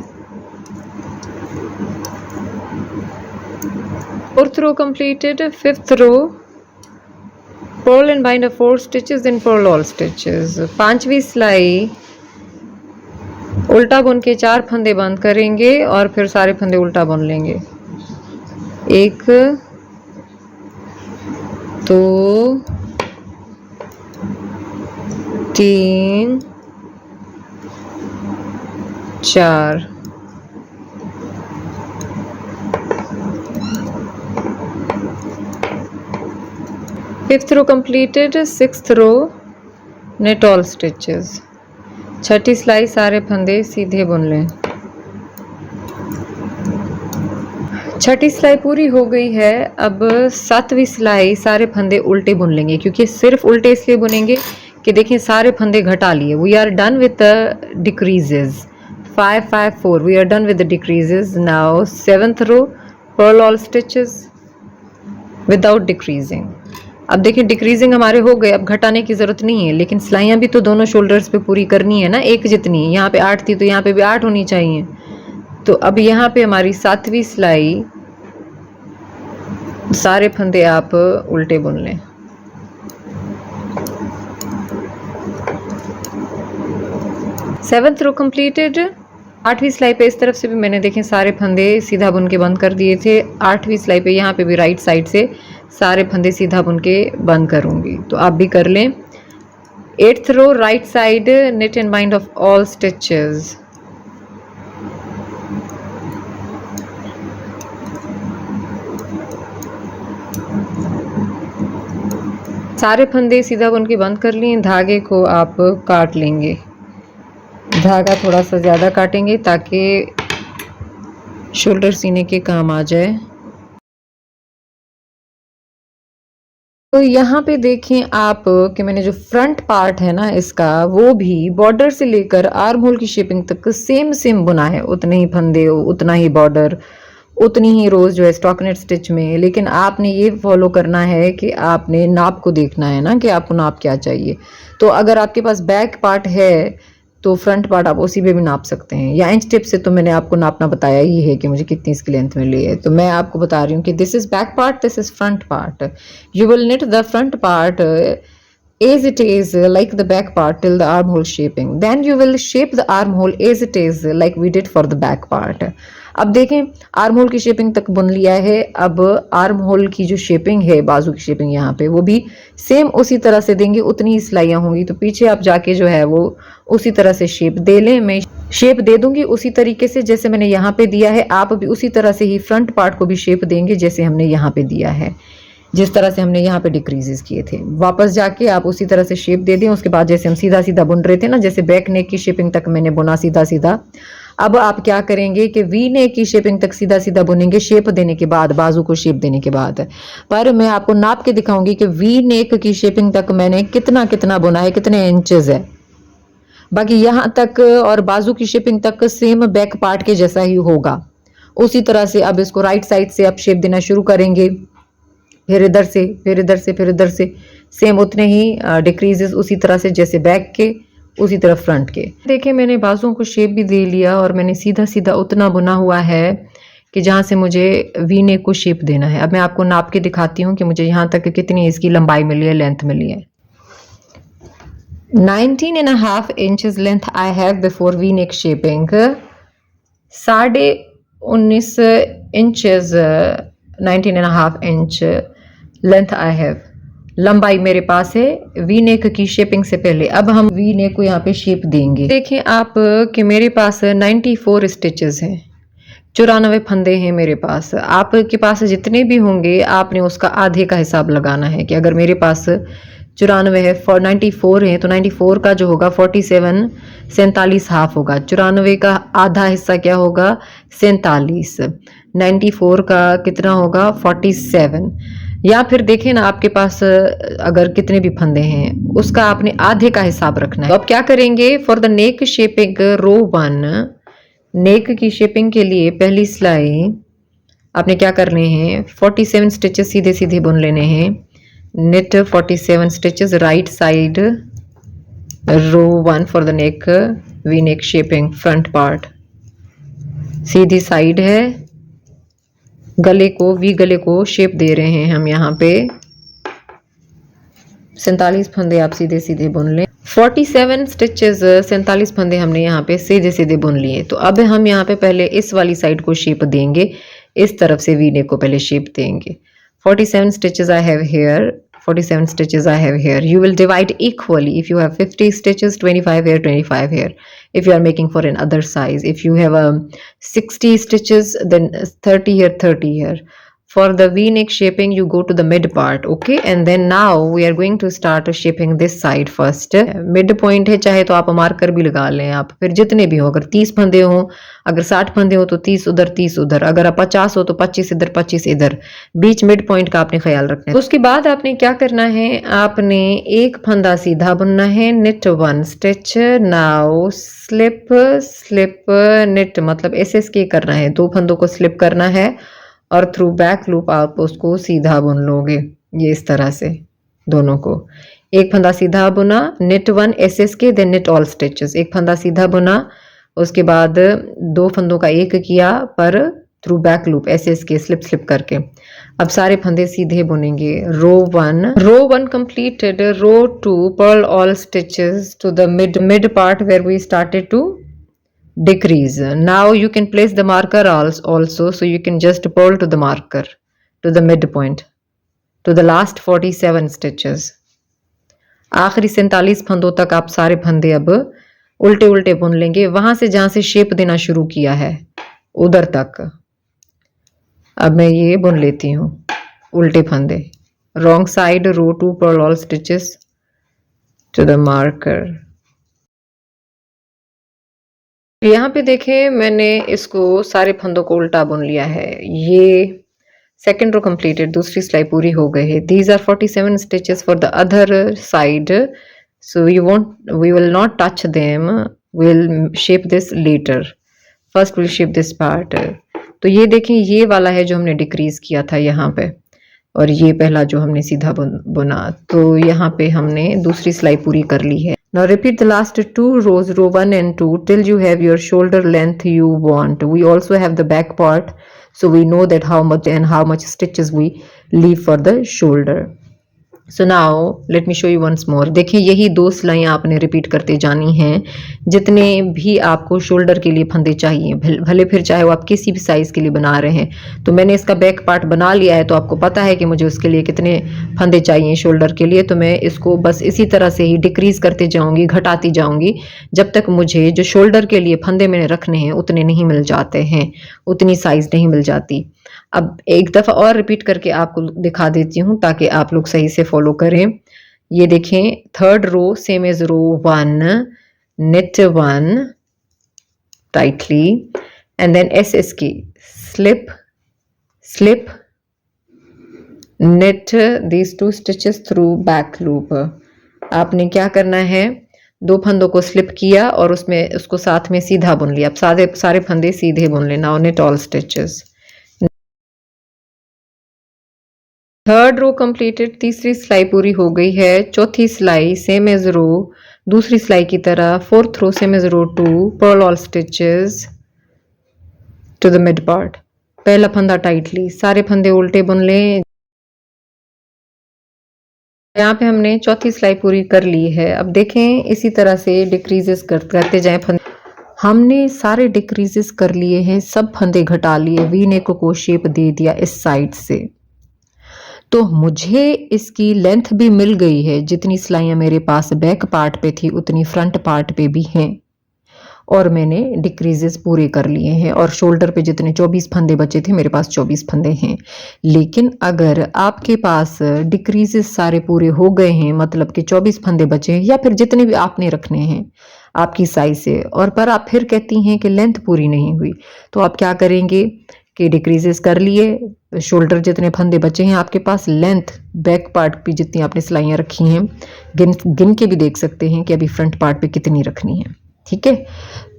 Fourth row completed, fifth row purl and bind of 4 stitches, then purl all stitches। पांचवी सिलाई उल्टा बुन के 4 फंदे बंद करेंगे और फिर सारे फंदे उल्टा बुन लेंगे। 1 2 3 4। Fifth row completed, sixth row knit all stitches। छठी सिलाई सारे फंदे सीधे बुन लें। छठी सिलाई पूरी हो गई है। अब सातवीं सिलाई सारे फंदे उल्टे बुन लेंगे, क्योंकि सिर्फ उल्टे इसलिए बुनेंगे कि देखिए सारे फंदे घटा लिए। We are done with the decreases, 5 5 4, we are done with the decreases. Now seventh row purl all stitches without decreasing. अब देखिए डिक्रीजिंग हमारे हो गए, अब घटाने की जरूरत नहीं है, लेकिन सिलाइयाँ भी तो दोनों शोल्डर्स पे पूरी करनी है ना, एक जितनी। यहाँ पे 8 थी तो यहाँ पे भी 8 होनी चाहिए। तो अब यहाँ पे हमारी सातवीं सिलाई सारे फंदे आप उल्टे बुन लें। Seventh row completed. आठवीं सिलाई पे इस तरफ से भी मैंने देखें सारे फंदे सीधा बुन के बंद कर दिए थे। आठवीं सिलाई पे यहाँ पे भी राइट साइड से सारे फंदे सीधा बुन के बंद करूंगी, तो आप भी कर लें। Eighth row right side knit and bind of all stitches। सारे फंदे सीधा बुन के बंद कर लिए। धागे को आप काट लेंगे, धागा थोड़ा सा ज़्यादा काटेंगे ताकि शोल्डर सीने के काम आ जाए। तो यहाँ पे देखें आप कि मैंने जो फ्रंट पार्ट है ना इसका, वो भी बॉर्डर से लेकर आर्म होल की शेपिंग तक सेम बुना है। उतने ही फंदे, उतना ही बॉर्डर, उतनी ही रोज जो है स्टॉकनेट स्टिच में। लेकिन आपने ये फॉलो करना है कि आपने नाप को देखना है ना, कि आपको नाप क्या चाहिए। तो अगर आपके पास बैक पार्ट है तो फ्रंट पार्ट आप उसी पे भी नाप सकते हैं, या इंच टिप से तो मैंने आपको नापना बताया ही है कि मुझे कितनी इसकी लेंथ मिली है। तो मैं आपको बता रही हूँ कि this is back part, this is front part. You will knit the front part as it is like the back part till the armhole shaping, then you will shape the armhole as it is like we did for the back part। अब देखें arm hole की shaping तक बुन लिया है। अब arm hole की जो शेपिंग है, बाजू की शेपिंग यहाँ पे, वो भी सेम उसी तरह से देंगे, उतनी ही सिलाइयाँ होंगी। तो पीछे आप जाके जो है वो उसी तरह से शेप दे लें। मैं शेप दे दूंगी उसी तरीके से जैसे मैंने यहाँ पे दिया है। आप भी उसी तरह से ही फ्रंट पार्ट को भी शेप देंगे जैसे हमने यहाँ पे दिया है, जिस तरह से हमने यहाँ पे डिक्रीजेस किए थे। वापस जाके आप उसी तरह से शेप दे दें। उसके बाद जैसे हम सीधा सीधा बुन रहे थे ना, जैसे बैक नेक की शेपिंग तक मैंने बुना सीधा सीधा, अब आप क्या करेंगे कि वी नेक की शेपिंग तक सीधा सीधा बुनेंगे शेप देने के बाद, बाजू को शेप देने के बाद। पर मैं आपको नाप के दिखाऊंगी कि वी नेक की शेपिंग तक मैंने कितना कितना बुना है, कितने इंचेस है। बाकी यहां तक और बाजू की शेपिंग तक सेम बैक पार्ट के जैसा ही होगा। उसी तरह से अब इसको राइट साइड से आप शेप देना शुरू करेंगे, फिर इधर से, फिर इधर से, फिर इधर से, सेम उतने ही डिक्रीजेस उसी तरह से जैसे बैक के, उसी तरह फ्रंट के। देखिए मैंने बाजुओं को शेप भी दे लिया और मैंने सीधा सीधा उतना बुना हुआ है कि जहां से मुझे वी नेक को शेप देना है। अब मैं आपको नाप के दिखाती हूँ कि मुझे यहाँ तक कितनी इसकी लंबाई मिली है, लेंथ मिली है। 19.5 inches length I have before V-neck shaping. 19.5 inches 19.5 inch length I have, लंबाई मेरे पास है वी नेक की शेपिंग से पहले। अब हम वी नेक को यहाँ पे शेप देंगे। देखें आप कि मेरे पास 94 स्टिचेस हैं, 94 फंदे हैं मेरे पास। आपके पास जितने भी होंगे आपने उसका आधे का हिसाब लगाना है कि अगर मेरे पास 94 है, 94 है, तो 94 का जो होगा 47, 47 हाफ होगा। 94 का आधा हिस्सा क्या होगा, 47। 94 का कितना होगा, 47। या फिर देखें ना आपके पास अगर कितने भी फंदे हैं उसका आपने आधे का हिसाब रखना है। तो अब क्या करेंगे, फॉर द नेक शेपिंग रो 1, नेक की शेपिंग के लिए पहली सिलाई आपने क्या करने हैं, 47 स्टिचेस सीधे सीधे बुन लेने हैं। knit 47 stitches right side row 1 for the neck v neck shaping front part। Sidhi side है, गले को वी गले को शेप दे रहे हैं हम यहाँ पे। 47 फंदे आप सीधे सीधे बुन लें। 47 स्टिचेस 47 फंदे हमने यहाँ पे सीधे सीधे बुन लिए। तो अब हम यहाँ पे पहले इस वाली साइड को शेप देंगे, इस तरफ से वी नेक को पहले शेप देंगे। 47 stitches I have here, 47 stitches I have here. You will divide equally. If you have 50 stitches, 25 here, 25 here. If you are making for another size, if you have 60 stitches, then 30 here, 30 here. For the V-neck shaping, you go to the mid part, okay? And then now we are going to start shaping this side first. Mid point है, चाहे तो आप marker भी लगा लें आप, फिर जितने भी हो, अगर 30 फंदे हो, अगर 60 फंदे हो तो 30 उधर 30 उधर, अगर आप 50 हो तो 25 इधर 25 इधर, बीच मिड पॉइंट का आपने ख्याल रखना है। उसके बाद आपने क्या करना है, आपने एक फंदा सीधा बुनना है, knit 1 stitch, now slip slip knit, मतलब SSK करना है, 2 फंदों को स्लिप करना है और थ्रू बैक लूप आप उसको सीधा बुन लोगे, ये इस तरह से दोनों को। एक फंदा सीधा बुना, knit 1 SSK, then knit all stitches, एक फंदा सीधा बुना, उसके बाद 2 फंदों का एक किया पर through back loop SSK slip slip करके। अब सारे फंदे सीधे बुनेंगे। रो 1 completed, row 2 purl all stitches to the mid part where we started to decrease. Now you can place the marker also, so you can just purl to the marker to the midpoint to the last 47 stitches. आखिरी 47 फंदों तक आप सारे फंदे अब उल्टे उल्टे बुन लेंगे, वहां से जहां से शेप देना शुरू किया है उधर तक। अब मैं ये बुन लेती हूँ उल्टे फंदे। Wrong side row 2 purl all stitches to the marker। यहाँ पे देखें मैंने इसको सारे फंदों को उल्टा बुन लिया है। ये सेकेंड रो कंप्लीटेड, दूसरी सिलाई पूरी हो गई है। These are 47 stitches for the other side, so we will not touch them, we will shape this later. First will shape this part. तो ये देखें ये वाला है जो हमने डिक्रीज किया था यहाँ पे, और ये पहला जो हमने सीधा बुना। तो यहाँ पे हमने दूसरी सिलाई पूरी कर ली है। Now repeat the last 2 rows, row 1 and 2, till you have your shoulder length you want. We also have the back part, so we know that how much stitches we leave for the shoulder. So now let me show you once more. देखिए यही 2 सिलाइयाँ आपने repeat करते जानी हैं। जितने भी आपको shoulder के लिए फंदे चाहिए, भले फिर चाहे वो आप किसी भी साइज के लिए बना रहे हैं। तो मैंने इसका बैक पार्ट बना लिया है, तो आपको पता है कि मुझे उसके लिए कितने फंदे चाहिए शोल्डर के लिए। तो मैं इसको बस इसी तरह से ही डिक्रीज करते जाऊंगी, घटाती जाऊंगी, जब तक मुझे जो शोल्डर के लिए फंदे मैंने रखने हैं उतने नहीं मिल जाते हैं, उतनी साइज नहीं मिल जाती। अब एक दफ़ा और रिपीट करके आपको दिखा देती हूँ ताकि आप लोग सही से फॉलो करें। ये देखें, third row same as row 1, knit 1, tightly, and then SSK, slip, knit these 2 stitches through back loop. आपने क्या करना है, 2 फंदों को स्लिप किया और उसमें उसको साथ में सीधा बुन लिया। अब सारे फंदे सीधे बुन लेना। Now knit all stitches। Third row completed, तीसरी सिलाई पूरी हो गई है। चौथी सिलाई सेम एज रो, दूसरी सिलाई की तरह, fourth row same as row 2, purl all stitches to the mid part. पहला फंदा टाइटली, सारे फंदे उल्टे बुन लें। यहाँ पे हमने चौथी सिलाई पूरी कर ली है। अब देखें इसी तरह से डिक्रीजेस करते जाएं फंदे। हमने सारे डिक्रीजेस कर लिए हैं, सब फंदे घटा लिए, वी नेक को शेप दे दिया इस साइड से। तो मुझे इसकी लेंथ भी मिल गई है, जितनी सिलाइयाँ मेरे पास बैक पार्ट पे थी उतनी फ्रंट पार्ट पे भी हैं, और मैंने डिक्रीजेस पूरे कर लिए हैं। और शोल्डर पे जितने 24 फंदे बचे थे मेरे पास 24 फंदे हैं। लेकिन अगर आपके पास डिक्रीजेस सारे पूरे हो गए हैं, मतलब कि 24 फंदे बचे हैं, या फिर जितने भी आपने रखने हैं आपकी साइज से, और पर आप फिर कहती हैं कि लेंथ पूरी नहीं हुई, तो आप क्या करेंगे कि डिक्रीजेस कर लिए, शोल्डर जितने फंदे बचे हैं आपके पास, लेंथ बैक पार्ट पे जितनी आपने सिलाइयाँ रखी हैं गिन के भी देख सकते हैं कि अभी फ्रंट पार्ट पे कितनी रखनी है। ठीक है,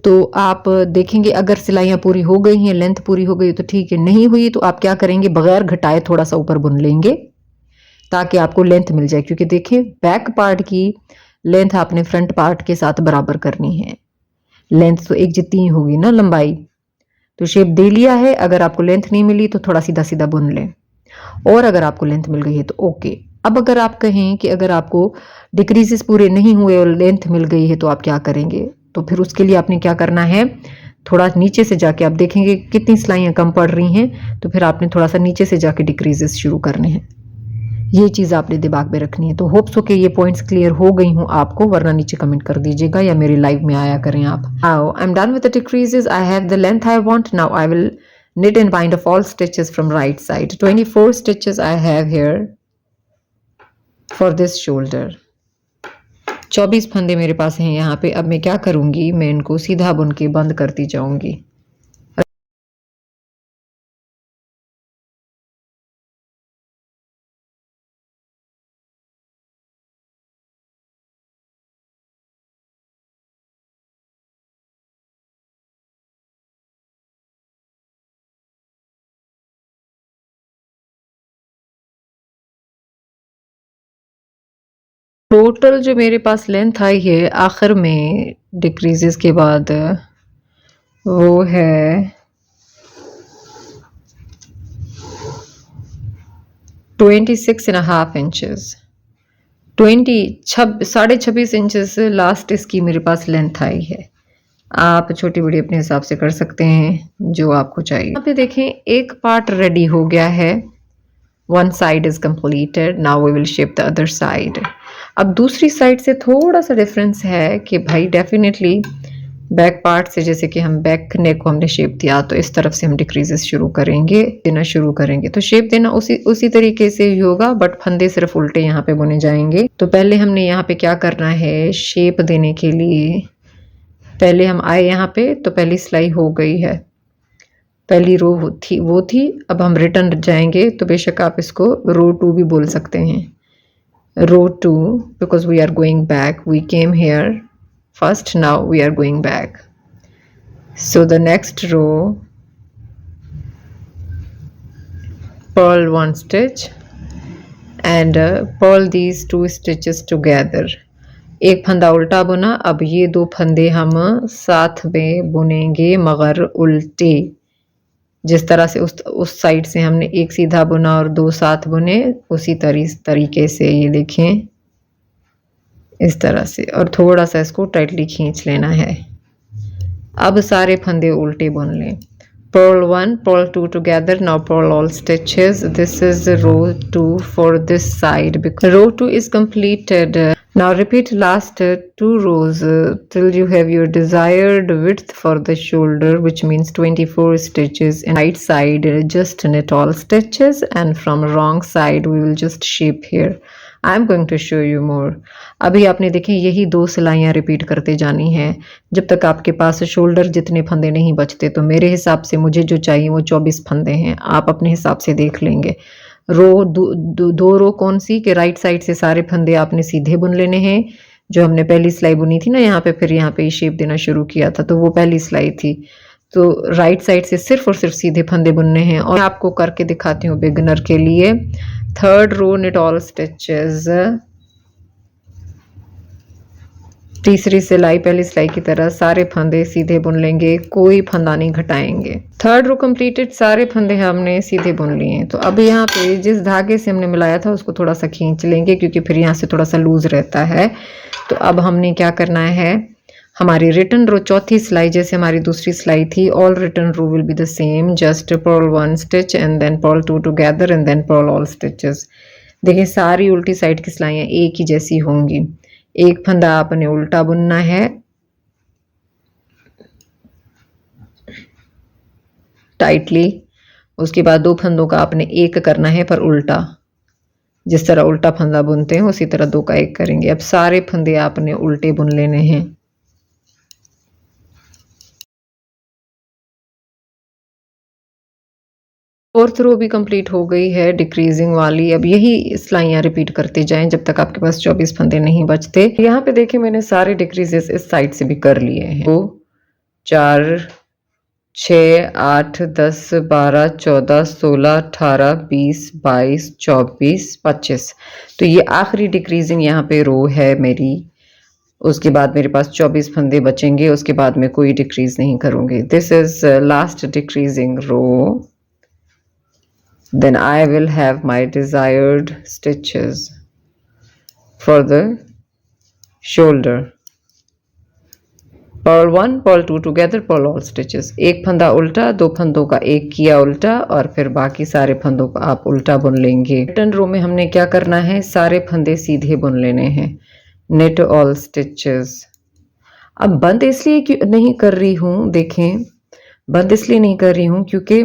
तो आप देखेंगे अगर सिलाइयाँ पूरी हो गई हैं, लेंथ पूरी हो गई तो ठीक है, नहीं हुई तो आप क्या करेंगे, बगैर घटाए थोड़ा सा ऊपर बुन लेंगे ताकि आपको लेंथ मिल जाए। क्योंकि देखिए बैक पार्ट की लेंथ आपने फ्रंट पार्ट के साथ बराबर करनी है। लेंथ तो एक जितनी ही होगी ना, लंबाई। तो शेप दे लिया है, अगर आपको लेंथ नहीं मिली तो थोड़ा सीधा सीधा बुन लें, और अगर आपको लेंथ मिल गई है तो ओके। अब अगर आप कहें कि अगर आपको डिक्रीजेस पूरे नहीं हुए और लेंथ मिल गई है तो आप क्या करेंगे, तो फिर उसके लिए आपने क्या करना है, थोड़ा नीचे से जाके आप देखेंगे कितनी सिलाइयाँ कम पड़ रही हैं, तो फिर आपने थोड़ा सा नीचे से जाके डिक्रीजेस शुरू करने हैं। ये चीज़ आपने दिमाग में रखनी है। तो होप्स हो कि ये पॉइंट्स क्लियर हो गई हूँ आपको, वरना नीचे कमेंट कर दीजिएगा या मेरे लाइव में आया करें आप। Now I am done with the decreases, I have the length I want. Now I will knit and bind off all stitches from right side. 24 stitches I have here for this shoulder. 24 फंदे मेरे पास हैं यहाँ पे। अब मैं क्या करूंगी, मैं इनको सीधा बुन के बंद करती जाऊंगी। टोटल जो मेरे पास लेंथ आई है आखिर में डिक्रीजेस के बाद, वो है 26.5 इंचेस। 26.5 इंचेस लास्ट इसकी मेरे पास लेंथ आई है। आप छोटी बड़ी अपने हिसाब से कर सकते हैं जो आपको चाहिए। यहाँ पे देखें एक पार्ट रेडी हो गया है, one side is completed. Now we will shape the other side. अब दूसरी साइड से थोड़ा सा डिफरेंस है कि भाई डेफिनेटली बैक पार्ट से, जैसे कि हम बैक नेक को हमने शेप दिया तो इस तरफ से हम डिक्रीजेस देना शुरू करेंगे, तो शेप देना उसी तरीके से ही होगा, बट फंदे सिर्फ उल्टे यहाँ पे बुने जाएंगे। तो पहले हमने यहाँ पे क्या करना है, शेप देने के लिए पहले हम आए यहाँ पे, तो पहली सिलाई हो गई है, पहली रो वो थी। अब हम रिटर्न जाएंगे, तो बेशक आप इसको रो 2 भी बोल सकते हैं, row 2, because we are going back, we came here first, now we are going back. So the next row, purl 1 stitch and purl these 2 stitches together. एक फंदा उल्टा बुना। अब ये 2 फंदे हम साथ में बुनेंगे मगर उल्टे, जिस तरह से उस साइड से हमने एक सीधा बुना और 2 साथ बुने, उसी तरीके से ये देखें इस तरह से, और थोड़ा सा इसको टाइटली खींच लेना है। अब सारे फंदे उल्टे बुन लें। purl 1, purl 2 together. Now purl all stitches. This is row 2 for this side because row 2 is completed. Now repeat last 2 rows till you have your desired width for the shoulder, which means 24 stitches. And right side just knit all stitches, and from wrong side we will just shape here. I am going to show you more. अभी आपने देखें यही 2 सिलाइयाँ repeat करते जानी है जब तक आपके पास शोल्डर जितने फंदे नहीं बचते। तो मेरे हिसाब से मुझे जो चाहिए वो 24 फंदे हैं, आप अपने हिसाब से देख लेंगे। रो दो रो कौन सी कि राइट साइड से सारे फंदे आपने सीधे बुन लेने हैं। जो हमने पहली सिलाई बुनी थी ना यहाँ पे, फिर यहाँ पे शेप देना शुरू किया था, तो वो पहली सिलाई थी। तो राइट साइड से सिर्फ और सिर्फ सीधे फंदे बुनने हैं। और मैं आपको करके दिखाती हूँ बिगिनर के लिए। Third row knit all stitches, तीसरी सिलाई पहली सिलाई की तरह सारे फंदे सीधे बुन लेंगे, कोई फंदा नहीं घटाएंगे। थर्ड रो कंप्लीटेड, सारे फंदे हमने सीधे बुन लिए। तो अब यहाँ पे जिस धागे से हमने मिलाया था उसको थोड़ा सा खींच लेंगे क्योंकि फिर यहाँ से थोड़ा सा लूज रहता है। तो अब हमने क्या करना है, हमारी रिटर्न रो चौथी सिलाई जैसे हमारी दूसरी सिलाई थी, all return row will be the same, just purl 1 stitch and then purl 2 together and then purl all stitches. देखिए सारी उल्टी साइड की सिलाइयाँ एक ही जैसी होंगी। एक फंदा आपने उल्टा बुनना है, टाइटली, उसके बाद 2 फंदों का आपने एक करना है पर उल्टा। जिस तरह उल्टा फंदा बुनते हैं उसी तरह 2 का एक करेंगे। अब सारे फंदे आपने उल्टे बुन लेने हैं। फोर्थ रो भी कंप्लीट हो गई है डिक्रीजिंग वाली। अब यही सिलाइयाँ रिपीट करते जाएं जब तक आपके पास 24 फंदे नहीं बचते। यहाँ पे देखिए मैंने सारे डिक्रीजेस इस साइड से भी कर लिए हैं। 2 4 6 8 10 12 14 16 18 20 22 24 25। तो ये आखिरी डिक्रीजिंग यहाँ पे रो है मेरी। उसके बाद मेरे पास 24 फंदे बचेंगे, उसके बाद मैं कोई डिक्रीज नहीं करूँगी। This is last decreasing row. Then I will have my desired stitches for the shoulder. Purl 1, purl 2 together, purl all stitches. एक फंदा उल्टा, 2 फंदों का एक किया उल्टा और फिर बाकी सारे फंदों का आप उल्टा बुन लेंगे। रिटर्न रो में हमने क्या करना है, सारे फंदे सीधे बुन लेने हैं। Knit all stitches. अब बंद इसलिए नहीं कर रही हूँ, देखें बंद इसलिए नहीं कर रही हूँ क्योंकि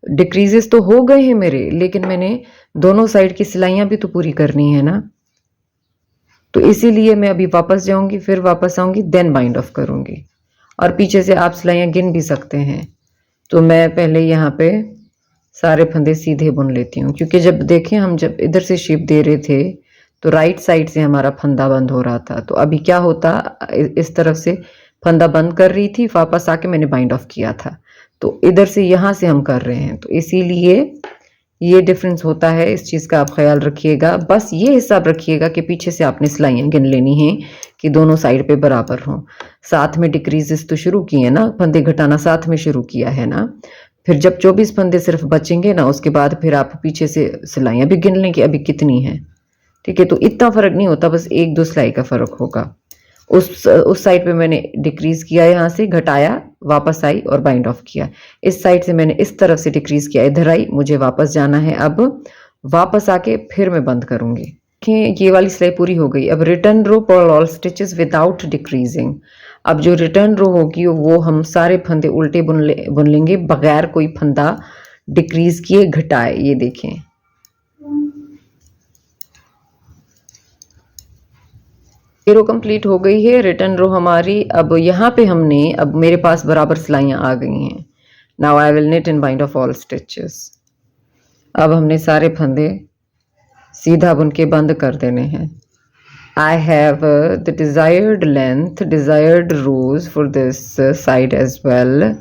डिक्रीजेस तो हो गए हैं मेरे, लेकिन मैंने दोनों साइड की सिलाइयां भी तो पूरी करनी है ना। तो इसीलिए मैं अभी वापस जाऊंगी, फिर वापस आऊंगी, देन बाइंड ऑफ करूंगी। और पीछे से आप सिलाइयां गिन भी सकते हैं। तो मैं पहले यहाँ पे सारे फंदे सीधे बुन लेती हूँ क्योंकि जब देखें हम जब इधर से शेप दे रहे थे तो राइट साइड से हमारा फंदा बंद हो रहा था। तो अभी क्या होता, इस तरफ से फंदा बंद कर रही थी, वापस आके मैंने बाइंड ऑफ किया था। तो इधर से यहाँ से हम कर रहे हैं, तो इसीलिए ये डिफरेंस होता है। इस चीज़ का आप ख्याल रखिएगा। बस ये हिसाब रखिएगा कि पीछे से आपने सिलाइयाँ गिन लेनी हैं कि दोनों साइड पे बराबर हों। साथ में डिक्रीजेस तो शुरू किए ना, फंदे घटाना साथ में शुरू किया है ना। फिर जब 24 फंदे सिर्फ बचेंगे ना, उसके बाद फिर आप पीछे से सिलाइयाँ भी गिन लें कि अभी कितनी हैं। ठीक है, तो इतना फ़र्क नहीं होता, बस 1-2 सिलाई का फ़र्क होगा। उस साइड पे मैंने डिक्रीज किया, यहाँ से घटाया, वापस आई और बाइंड ऑफ किया। इस साइड से मैंने इस तरफ से डिक्रीज किया, इधर आई, मुझे वापस जाना है। अब वापस आके फिर मैं बंद करूंगी। देखिए ये वाली सिलाई पूरी हो गई। अब return row purl all stitches without decreasing. अब जो रिटर्न रो होगी वो हम सारे फंदे उल्टे बुन लेंगे बगैर कोई फंदा डिक्रीज किए घटाए। ये देखें, ये रो कंप्लीट हो गई है, रिटर्न रो हमारी। अब यहाँ पे हमने, अब मेरे पास बराबर सिलाइयाँ आ गई हैं। Now I will knit and bind off all stitches. अब हमने सारे फंदे सीधा बुन के बंद कर देने हैं। I have the desired length, desired rows for this side as well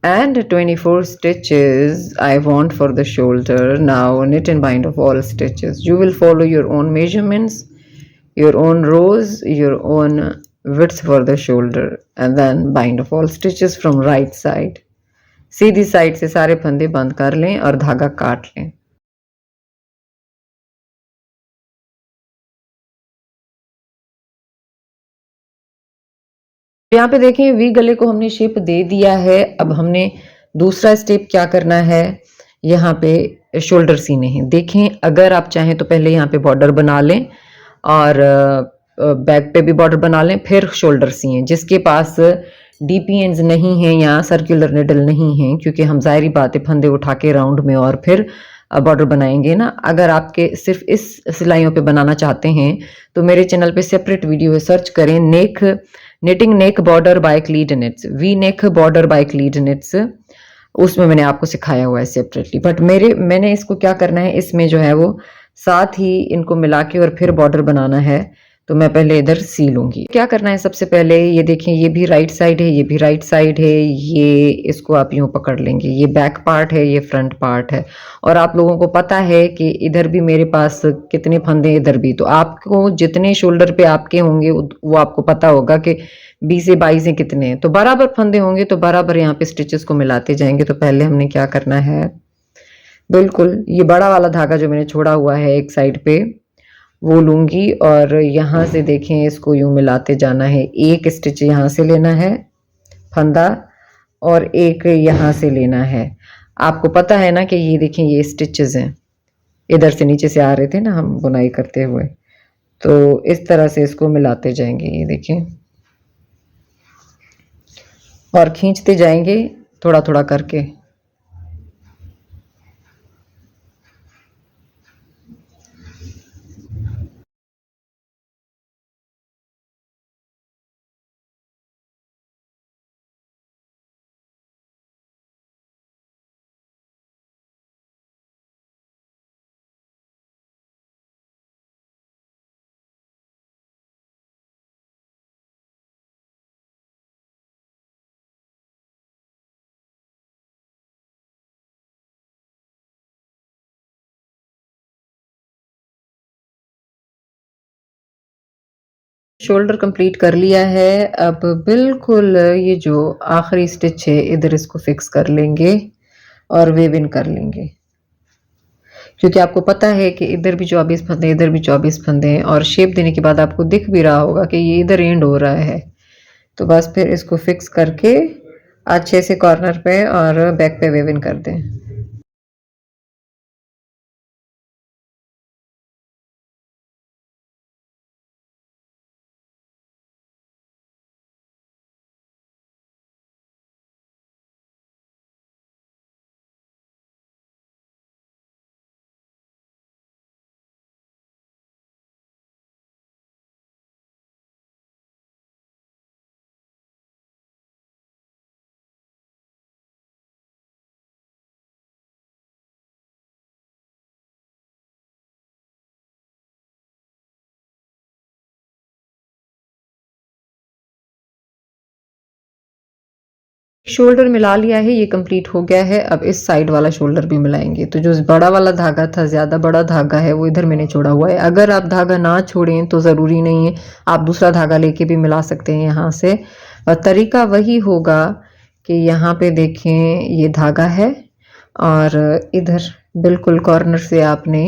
and 24 stitches I want for the shoulder. Now knit and bind of all stitches. You will follow your own measurements, your own rows, your own width for the shoulder, and then bind of all stitches from right side. Sidhi side से सारे फंदे बंद कर लें और धागा काट लें। यहाँ पे देखें वी गले को हमने शेप दे दिया है। अब हमने दूसरा स्टेप क्या करना है, यहाँ पे शोल्डर सीने हैं। देखें अगर आप चाहें तो पहले यहाँ पे बॉर्डर बना लें और बैक पे भी बॉर्डर बना लें, फिर शोल्डर सिएं। जिसके पास डीपी एंड्स नहीं हैं या सर्कुलर निडल नहीं है, क्योंकि हम जाहिर बात है फंदे उठा के राउंड में और फिर बॉर्डर बनाएंगे ना। अगर आपके सिर्फ इस सिलाइयों पे बनाना चाहते हैं तो मेरे चैनल पे सेपरेट वीडियो है, सर्च करें नेटिंग नेक बॉर्डर बाय क्लीडनिट्स, वी नेक बॉर्डर बाय क्लीडनिट्स, उसमें मैंने आपको सिखाया हुआ है सेपरेटली। बट मैंने इसको क्या करना है, इसमें जो है वो साथ ही इनको मिला के और फिर बॉर्डर बनाना है। तो मैं पहले इधर सी लूंगी। क्या करना है, सबसे पहले ये देखें, ये भी राइट साइड है, ये भी राइट साइड है, ये इसको आप यूं पकड़ लेंगे, ये बैक पार्ट है, ये फ्रंट पार्ट है। और आप लोगों को पता है कि इधर भी मेरे पास कितने फंदे, इधर भी, तो आपको जितने शोल्डर पे आपके होंगे वो आपको पता होगा कि 20 से 22 से कितने हैं। तो बराबर फंदे होंगे तो बराबर यहाँ पे स्टिचेस को मिलाते जाएंगे। तो पहले हमने क्या करना है, बिल्कुल ये बड़ा वाला धागा जो मैंने छोड़ा हुआ है एक साइड पे वो लूंगी और यहाँ से देखें इसको यूं मिलाते जाना है। एक स्टिच यहाँ से लेना है फंदा और एक यहाँ से लेना है। आपको पता है ना कि ये देखें ये स्टिचेस हैं, इधर से नीचे से आ रहे थे ना हम बुनाई करते हुए, तो इस तरह से इसको मिलाते जाएंगे, ये देखें, और खींचते जाएंगे थोड़ा थोड़ा करके। शोल्डर कंप्लीट कर लिया है। अब बिल्कुल ये जो आखिरी स्टिच है इधर इसको फिक्स कर लेंगे और वेव इन कर लेंगे, क्योंकि आपको पता है कि इधर भी 24 फंदे, इधर भी 24 फंदे हैं, और शेप देने के बाद आपको दिख भी रहा होगा कि ये इधर एंड हो रहा है। तो बस फिर इसको फिक्स करके अच्छे से कॉर्नर पे और बैक पे वेव इन कर दें। शोल्डर मिला लिया है, ये कंप्लीट हो गया है। अब इस साइड वाला शोल्डर भी मिलाएंगे। तो जो बड़ा वाला धागा था, ज़्यादा बड़ा धागा है, वो इधर मैंने छोड़ा हुआ है। अगर आप धागा ना छोड़ें तो ज़रूरी नहीं है, आप दूसरा धागा लेके भी मिला सकते हैं यहाँ से। और तरीका वही होगा कि यहाँ पे देखें ये धागा है और इधर बिल्कुल कॉर्नर से आपने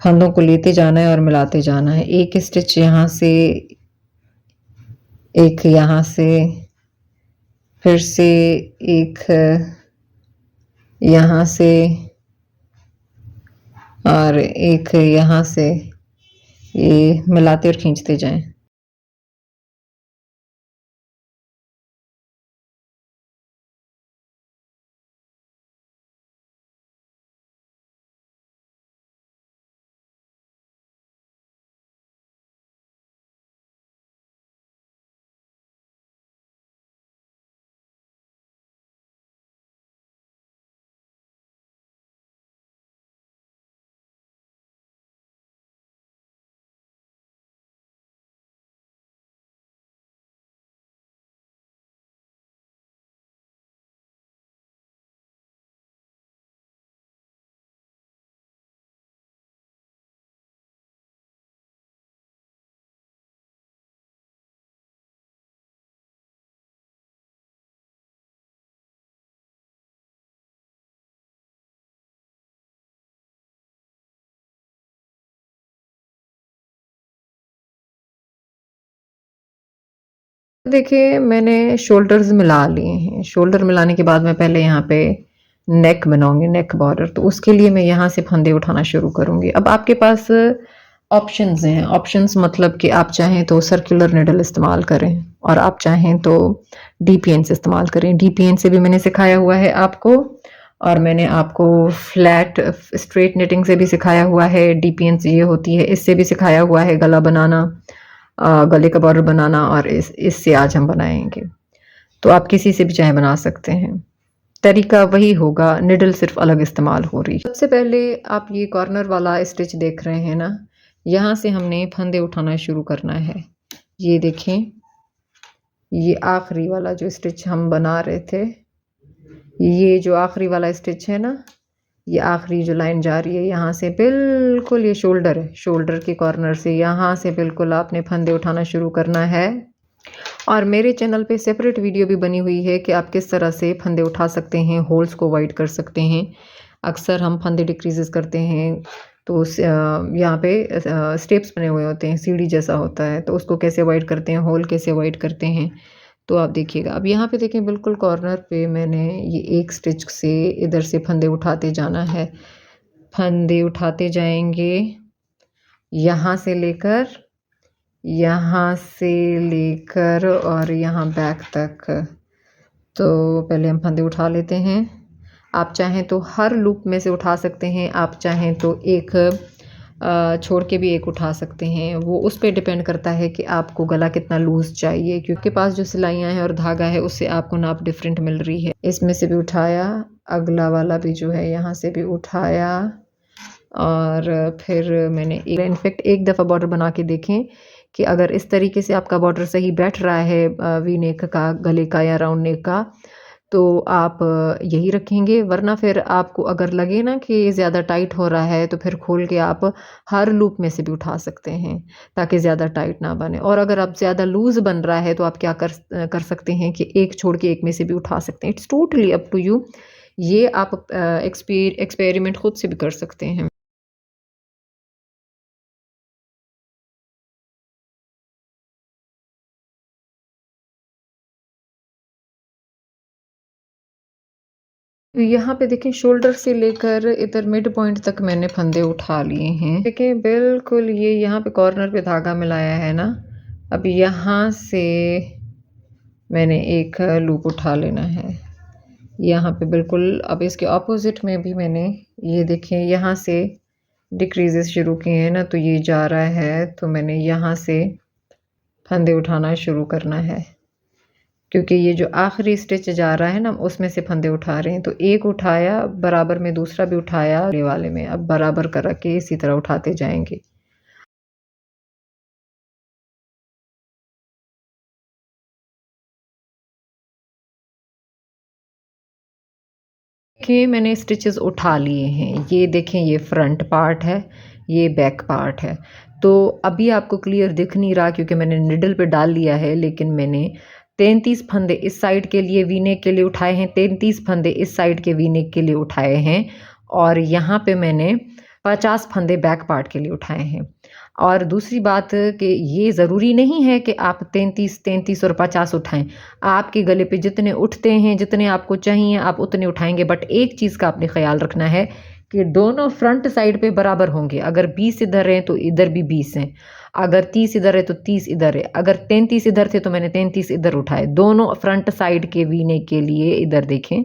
फंदों को लेते जाना है और मिलाते जाना है। एक स्टिच यहाँ से, एक यहाँ से, फिर से एक यहाँ से और एक यहाँ से, ये मिलाते और खींचते जाएं। देखिए मैंने शोल्डर्स मिला लिए हैं। शोल्डर मिलाने के बाद मैं पहले यहाँ पे नेक बनाऊंगी, नेक बॉर्डर। तो उसके लिए मैं यहाँ से फंदे उठाना शुरू करूंगी। अब आपके पास ऑप्शंस हैं। ऑप्शंस मतलब कि आप चाहें तो सर्कुलर निडल इस्तेमाल करें और आप चाहें तो डीपीएन से इस्तेमाल करें। डीपीएन से भी मैंने सिखाया हुआ है आपको, और मैंने आपको फ्लैट स्ट्रेट निटिंग से भी सिखाया हुआ है, डीपीएन ये होती है, इससे भी सिखाया हुआ है गला बनाना, गले का बॉर्डर बनाना, और इससे आज हम बनाएंगे। तो आप किसी से भी चाहे बना सकते हैं, तरीका वही होगा, निडल सिर्फ अलग इस्तेमाल हो रही है। सबसे पहले आप ये कॉर्नर वाला स्टिच देख रहे हैं ना, यहाँ से हमने फंदे उठाना शुरू करना है। ये देखें, ये आखिरी वाला जो स्टिच हम बना रहे थे, ये जो आखिरी वाला स्टिच है ना, ये आखिरी जो लाइन जा रही है यहाँ से बिल्कुल, ये शोल्डर है, शोल्डर के कॉर्नर से यहाँ से बिल्कुल आपने फंदे उठाना शुरू करना है। और मेरे चैनल पे सेपरेट वीडियो भी बनी हुई है कि आप किस तरह से फंदे उठा सकते हैं, होल्स को अवॉइड कर सकते हैं। अक्सर हम फंदे डिक्रीजेस करते हैं तो यहाँ पे स्टेप्स बने हुए होते हैं, सीढ़ी जैसा होता है, तो उसको कैसे अवॉइड करते हैं, होल कैसे अवॉइड करते हैं, तो आप देखिएगा। अब यहाँ पे देखें, बिल्कुल कॉर्नर पे मैंने ये एक स्टिच से इधर से फंदे उठाते जाना है, फंदे उठाते जाएंगे यहाँ से लेकर, यहाँ से लेकर और यहाँ बैक तक। तो पहले हम फंदे उठा लेते हैं। आप चाहें तो हर लूप में से उठा सकते हैं, आप चाहें तो एक छोड़ के भी एक उठा सकते हैं, वो उस पे डिपेंड करता है कि आपको गला कितना लूज़ चाहिए, क्योंकि पास जो सिलाइयाँ हैं और धागा है उससे आपको नाप डिफरेंट मिल रही है। इसमें से भी उठाया, अगला वाला भी जो है यहाँ से भी उठाया, और फिर मैंने इनफेक्ट एक दफ़ा बॉर्डर बना के देखें कि अगर इस तरीके से आपका बॉर्डर सही बैठ रहा है वी नेक का, गले का या राउंड नेक का, तो आप यही रखेंगे। वरना फिर आपको अगर लगे ना कि ज़्यादा टाइट हो रहा है तो फिर खोल के आप हर लूप में से भी उठा सकते हैं ताकि ज़्यादा टाइट ना बने। और अगर आप ज़्यादा लूज़ बन रहा है तो आप क्या कर सकते हैं कि एक छोड़ के एक में से भी उठा सकते हैं। It's totally up to you, ये आप एक्सपेरिमेंट खुद से भी कर सकते हैं। तो यहाँ पे देखें, शोल्डर से लेकर इधर मिड पॉइंट तक मैंने फंदे उठा लिए हैं। देखें बिल्कुल, ये यहाँ पे कॉर्नर पे धागा मिलाया है ना, अब यहाँ से मैंने एक लूप उठा लेना है यहाँ पे बिल्कुल। अब इसके ऑपोजिट में भी मैंने, ये देखें, यहाँ से डिक्रीजेस शुरू किए हैं ना, तो ये जा रहा है, तो मैंने यहाँ से फंदे उठाना शुरू करना है, क्योंकि ये जो आखिरी स्टिच जा रहा है ना, उसमें से फंदे उठा रहे हैं। तो एक उठाया, बराबर में दूसरा भी उठाया, अगले वाले में अब बराबर कर के इसी तरह उठाते जाएंगे। देखिए, मैंने स्टिचेस उठा लिए हैं, ये देखें, ये फ्रंट पार्ट है, ये बैक पार्ट है। तो अभी आपको क्लियर दिख नहीं रहा क्योंकि मैंने निडल पे डाल लिया है, लेकिन मैंने 33 फंदे इस साइड के लिए वी नेक के लिए उठाए हैं, 33 फंदे इस साइड के वी नेक के लिए उठाए हैं, और यहाँ पे मैंने 50 फंदे बैक पार्ट के लिए उठाए हैं। और दूसरी बात कि ये ज़रूरी नहीं है कि आप 33 और 50 उठाएं, आपके गले पे जितने उठते हैं, जितने आपको चाहिए आप उतने उठाएंगे। बट एक चीज़ का आपने ख्याल रखना है कि दोनों फ्रंट साइड पे बराबर होंगे। अगर 20 इधर हैं तो इधर भी 20 हैं, अगर 30 इधर है तो 30 इधर है, अगर 33 इधर थे तो मैंने 33 इधर उठाए। दोनों फ्रंट साइड के वीने के लिए इधर देखें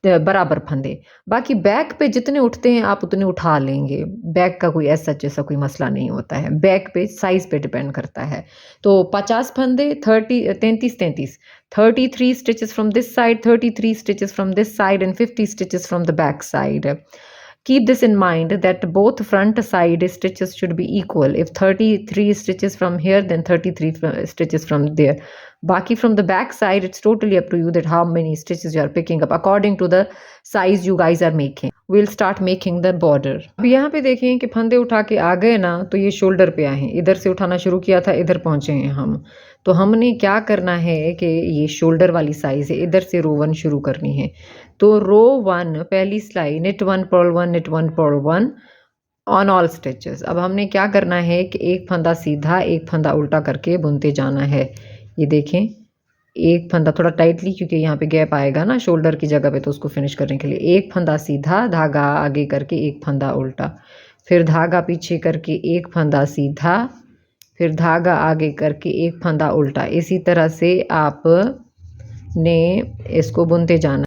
बराबर फंदे। बाकी बैक पे जितने उठते हैं आप उतने उठा लेंगे, बैक का कोई ऐसा जैसा कोई मसला नहीं होता है, बैक पे साइज पे डिपेंड करता है। तो 50 फंदे, 33 stitches from this side, 33 stitches from this side and 50 stitches from the back side. Keep this in mind that both front side stitches should be equal. If 33 stitches from here, then 33 stitches from there. Baki from the back side, it's totally up to you that how many stitches you are picking up according to the size you guys are making. We'll start making the border. अब यहाँ पे देखें कि फंदे उठा के आ गए ना, तो ये शोल्डर पे आए हैं, इधर से उठाना शुरू किया था, इधर पहुंचे हैं हम। तो हमने क्या करना है कि ये शोल्डर वाली साइज है, इधर से रो 1 शुरू करनी है। तो रो 1 पहली सिलाई knit 1 purl 1 knit 1 purl 1 on all stitches. अब हमने क्या करना है कि एक फंदा सीधा, एक फंदा उल्टा करके बुनते जाना है। ये देखें, एक फंदा थोड़ा टाइटली, क्योंकि यहाँ पे गैप आएगा ना शोल्डर की जगह पे, तो उसको फिनिश करने के लिए एक फंदा सीधा, धागा आगे करके एक फंदा उल्टा, फिर धागा पीछे करके एक फंदा सीधा, फिर धागा आगे करके एक फंदा उल्टा। इसी तरह से आप ने इसको बुनते जाना।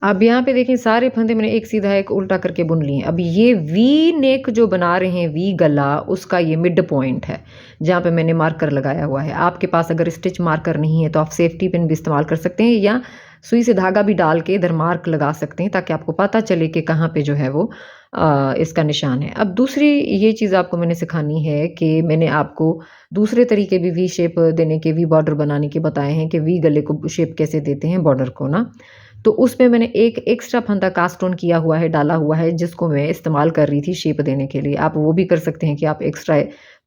अब यहाँ पे देखें सारे फंदे मैंने एक सीधा एक उल्टा करके बुन लिए। अब ये वी नेक जो बना रहे हैं, वी गला, उसका ये मिड पॉइंट है जहाँ पे मैंने मार्कर लगाया हुआ है। आपके पास अगर स्टिच मार्कर नहीं है तो आप सेफ्टी पिन भी इस्तेमाल कर सकते हैं या सुई से धागा भी डाल के इधर मार्क लगा सकते हैं ताकि आपको पता चले कि कहाँ पे जो है वो इसका निशान है। अब दूसरी ये चीज़ आपको मैंने सिखानी है कि मैंने आपको दूसरे तरीके भी वी शेप देने के, वी बॉर्डर बनाने के बताए हैं कि वी गले को शेप कैसे देते हैं बॉर्डर को ना। तो उसमें मैंने एक एक्स्ट्रा फंदा कास्ट ऑन किया हुआ है, डाला हुआ है, जिसको मैं इस्तेमाल कर रही थी शेप देने के लिए। आप वो भी कर सकते हैं कि आप एक्स्ट्रा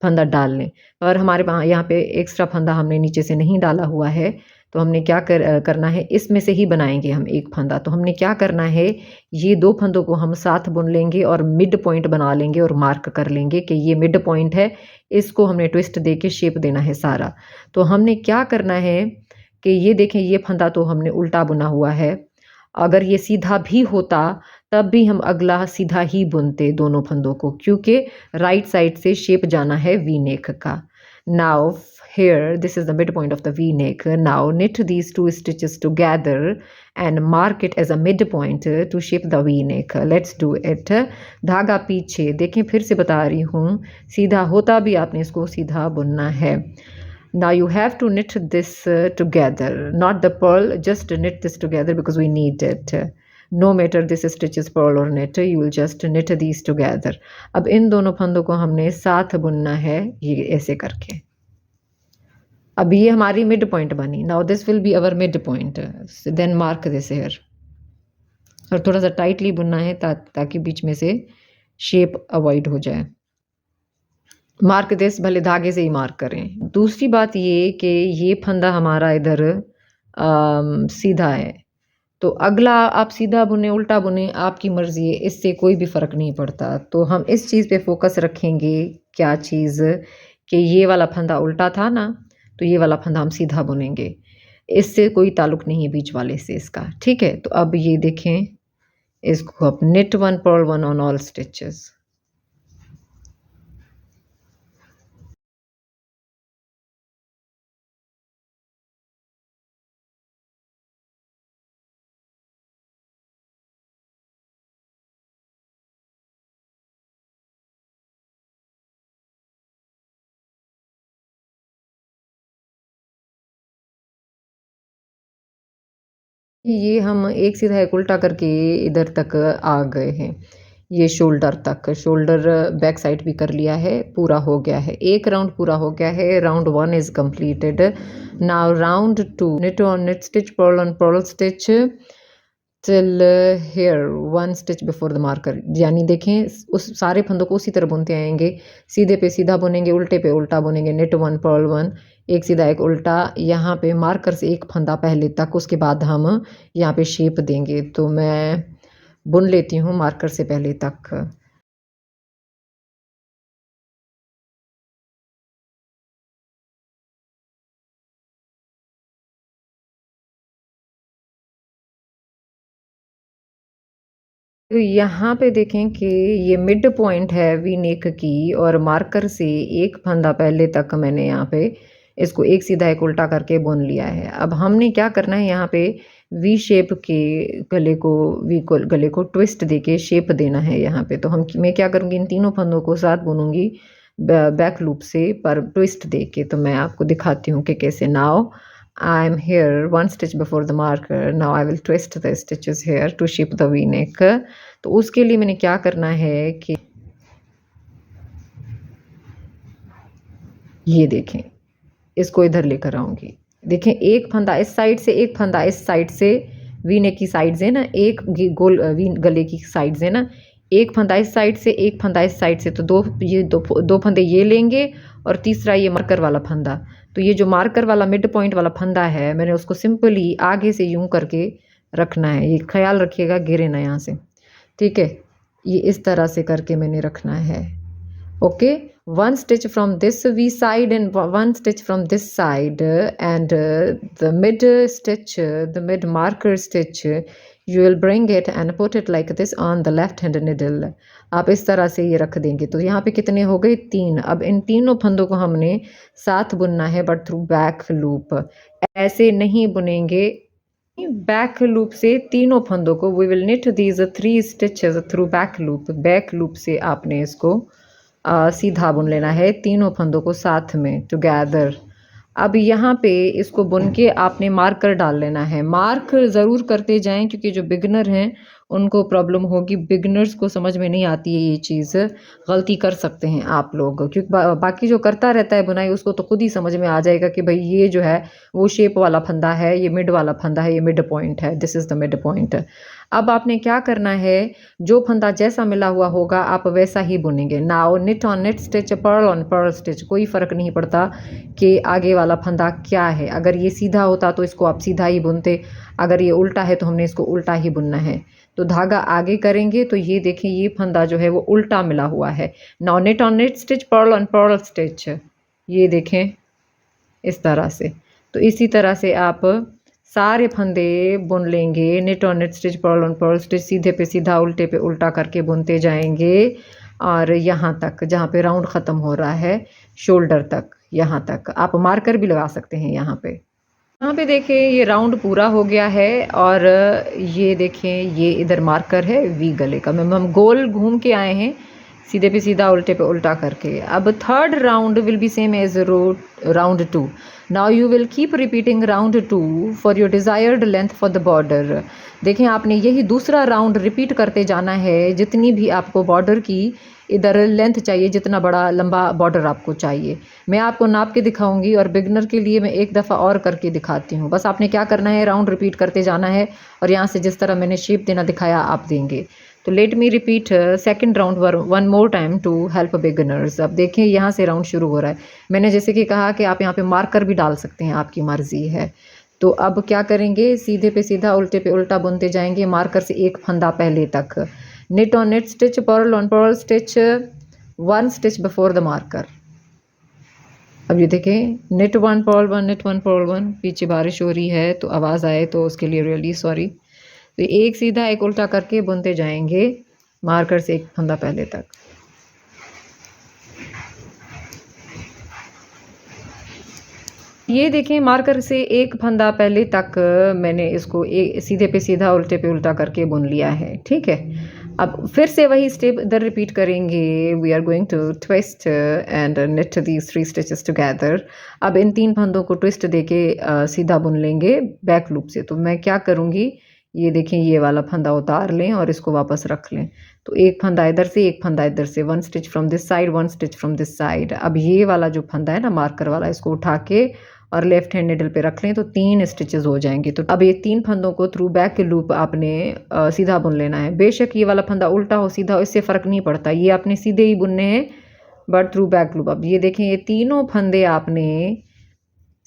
फंदा डाल लें, पर हमारे यहाँ पे एक्स्ट्रा फंदा हमने नीचे से नहीं डाला हुआ है। तो हमने क्या करना है, इसमें से ही बनाएंगे हम एक फंदा। तो हमने क्या करना है, ये 2 फंदों को हम साथ बुन लेंगे और मिड पॉइंट बना लेंगे और मार्क कर लेंगे कि ये मिड पॉइंट है, इसको हमने ट्विस्ट दे के शेप देना है सारा। तो हमने क्या करना है कि ये देखें, ये फंदा तो हमने उल्टा बुना हुआ है। अगर ये सीधा भी होता तब भी हम अगला सीधा ही बुनते दोनों फंदों को, क्योंकि राइट साइड से शेप जाना है वी नेक का। Now here this is the midpoint of the v neck. Now knit these 2 stitches together and mark it as a midpoint to shape the v neck. Let's do it. धागा पीछे देखें, फिर से बता रही हूँ, सीधा होता भी आपने इसको सीधा बुनना है। Now you have to knit this together, not the purl, just knit this together because we need it. No matter this stitch is purl or knit, you will just knit these together. अब इन दोनों फंदों को हमने साथ बुनना है, ये ऐसे करके। अब ये हमारी मिड पॉइंट बनी। Now this will be our mid point, then mark this here. और थोड़ा सा टाइटली बुनना है ताकि बीच में से शेप अवॉइड हो जाए। मार्क दिस, भले धागे से ही मार्क करें। दूसरी बात ये कि ये फंदा हमारा इधर सीधा है, तो अगला आप सीधा बुने उल्टा बुने आपकी मर्जी है, इससे कोई भी फ़र्क नहीं पड़ता। तो हम इस चीज़ पे फोकस रखेंगे, क्या चीज़, कि ये वाला फंदा उल्टा था ना, तो ये वाला फंदा हम सीधा बुनेंगे, इससे कोई ताल्लुक नहीं है बीच वाले से इसका, ठीक है। तो अब ये देखें, इसको आप knit 1 purl 1 on all stitches। ये हम एक सीधा एक उल्टा करके इधर तक आ गए हैं, ये शोल्डर तक। शोल्डर बैक साइड भी कर लिया है, पूरा हो गया है, एक राउंड पूरा हो गया है। Round 1 is completed. Now round 2, knit on knit stitch, purl on purl stitch till here 1 stitch before the marker। यानी देखें, उस सारे फंदों को उसी तरह बुनते आएंगे, सीधे पे सीधा बुनेंगे, उल्टे पे उल्टा बुनेंगे। knit 1 purl 1, एक सीधा एक उल्टा, यहाँ पे मार्कर से एक फंदा पहले तक, उसके बाद हम यहाँ पे शेप देंगे। तो मैं बुन लेती हूँ मार्कर से पहले तक। तो यहाँ पे देखें कि ये मिड पॉइंट है वी नेक की, और मार्कर से एक फंदा पहले तक मैंने यहाँ पे इसको एक सीधा एक उल्टा करके बुन लिया है। अब हमने क्या करना है, यहाँ पे वी शेप के गले को ट्विस्ट देके शेप देना है यहाँ पे। तो मैं क्या करूँगी, इन तीनों फंदों को साथ बुनूंगी बैक लूप से, पर ट्विस्ट दे के। तो मैं आपको दिखाती हूँ कि कैसे। Now I am here 1 stitch before the marker. Now I will twist the stitches here to shape the V neck. तो उसके लिए मैंने क्या करना है कि ये देखें, इसको इधर लेकर आऊंगी। देखें, एक फंदा इस साइड से, एक फंदा इस साइड से, वी नेक की साइड से ना, एक गोल वी गले की साइड से ना, एक फंदा इस साइड से, एक फंदा इस साइड से। तो दो फंदे ये लेंगे और तीसरा ये मार्कर वाला फंदा। तो ये जो मार्कर वाला मिड पॉइंट वाला फंदा है, मैंने उसको सिंपली आगे से यूं करके रखना है। ये ख्याल रखिएगा गिरे ना यहाँ से, ठीक है। ये इस तरह से करके मैंने रखना है, okay. 1 stitch from this V side and 1 stitch from this side, and the mid stitch, the mid marker stitch, you will bring it and put it like this on the left hand needle। आप इस तरह से ये रख देंगे। तो यहाँ पे कितने हो गए, 3। अब इन तीनों फंदों को हमने साथ बुनना है, बट थ्रू बैक लूप। ऐसे नहीं बुनेंगे, बैक लूप से तीनों फंदों को we will knit these 3 stitches through back loop. Back loop से आपने इसको सीधा बुन लेना है तीनों फंदों को साथ में टुगेदर। अब यहाँ पे इसको बुन के आपने मार्कर डाल लेना है। मार्क ज़रूर करते जाएं क्योंकि जो बिगनर हैं उनको प्रॉब्लम होगी। बिगनर्स को समझ में नहीं आती है ये चीज़, गलती कर सकते हैं आप लोग, क्योंकि बाकी जो करता रहता है बुनाई उसको तो खुद ही समझ में आ जाएगा कि भाई ये जो है वो शेप वाला फंदा है, ये मिड वाला फंदा है, ये मिड पॉइंट है, this is the mid point. अब आपने क्या करना है, जो फंदा जैसा मिला हुआ होगा आप वैसा ही बुनेंगे। Now knit on knit stitch, purl on purl stitch, कोई फ़र्क नहीं पड़ता कि आगे वाला फंदा क्या है। अगर ये सीधा होता तो इसको आप सीधा ही बुनते, अगर ये उल्टा है तो हमने इसको उल्टा ही बुनना है। तो धागा आगे करेंगे तो ये देखें ये फंदा जो है वो उल्टा मिला हुआ है। Now knit on knit stitch, purl on purl stitch, ये देखें इस तरह से। तो इसी तरह से आप सारे फंदे बुन लेंगे। Knit on knit stitch, purl on purl stitch, सीधे पे सीधा उल्टे पे उल्टा करके बुनते जाएंगे और यहाँ तक जहाँ पे राउंड ख़त्म हो रहा है शोल्डर तक, यहाँ तक आप मार्कर भी लगा सकते हैं। यहाँ पे देखें ये राउंड पूरा हो गया है और ये देखें ये इधर मार्कर है वी गले का। हम गोल घूम के आए हैं सीधे पे सीधा उल्टे पे उल्टा करके। अब third round will be same as round 2। Now you will keep repeating round 2 for your desired length for the border. देखें आपने यही दूसरा राउंड रिपीट करते जाना है, जितनी भी आपको बॉर्डर की इधर लेंथ चाहिए, जितना बड़ा लंबा बॉर्डर आपको चाहिए। मैं आपको नाप के दिखाऊंगी और बिगनर के लिए मैं एक दफ़ा और करके दिखाती हूँ। बस आपने क्या करना है, राउंड रिपीट करते जाना है और यहाँ से जिस तरह मैंने शेप देना दिखाया आप देंगे। तो let me repeat second round one more time to help beginners. अब देखें यहाँ से राउंड शुरू हो रहा है। मैंने जैसे कि कहा कि आप यहाँ पे मार्कर भी डाल सकते हैं, आपकी मर्जी है। तो अब क्या करेंगे, सीधे पे सीधा उल्टे पे उल्टा बुनते जाएंगे मार्कर से एक फंदा पहले तक। Knit on knit stitch, purl on purl stitch, 1 stitch before the marker. अब ये देखें निट 1 पर्ल 1, निट 1 पर्ल 1। पीछे बारिश हो रही है तो आवाज़ आए तो उसके लिए रियली सॉरी। तो एक सीधा एक उल्टा करके बुनते जाएंगे मार्कर से एक फंदा पहले तक। ये देखें मार्कर से एक फंदा पहले तक मैंने इसको सीधे पे सीधा उल्टे पे उल्टा करके बुन लिया है, ठीक है। अब फिर से वही स्टेप इधर रिपीट करेंगे। We are going to twist and knit these 3 stitches together. अब इन 3 फंदों को ट्विस्ट देके सीधा बुन लेंगे बैक लूप से। तो मैं क्या करूँगी, ये देखें ये वाला फंदा उतार लें और इसको वापस रख लें। तो एक फंदा इधर से एक फंदा इधर से, 1 stitch from this side 1 stitch from this side. अब ये वाला जो फंदा है ना मार्कर वाला, इसको उठा के और लेफ्ट हैंड निडल पे रख लें तो 3 स्टिचेस हो जाएंगे। तो अब ये 3 फंदों को थ्रू बैक के लूप आपने सीधा बुन लेना है। बेशक ये वाला फंदा उल्टा हो सीधा हो इससे फ़र्क नहीं पड़ता, ये आपने सीधे ही बुनने हैं बट थ्रू बैक लूप। अब ये देखें ये तीनों फंदे आपने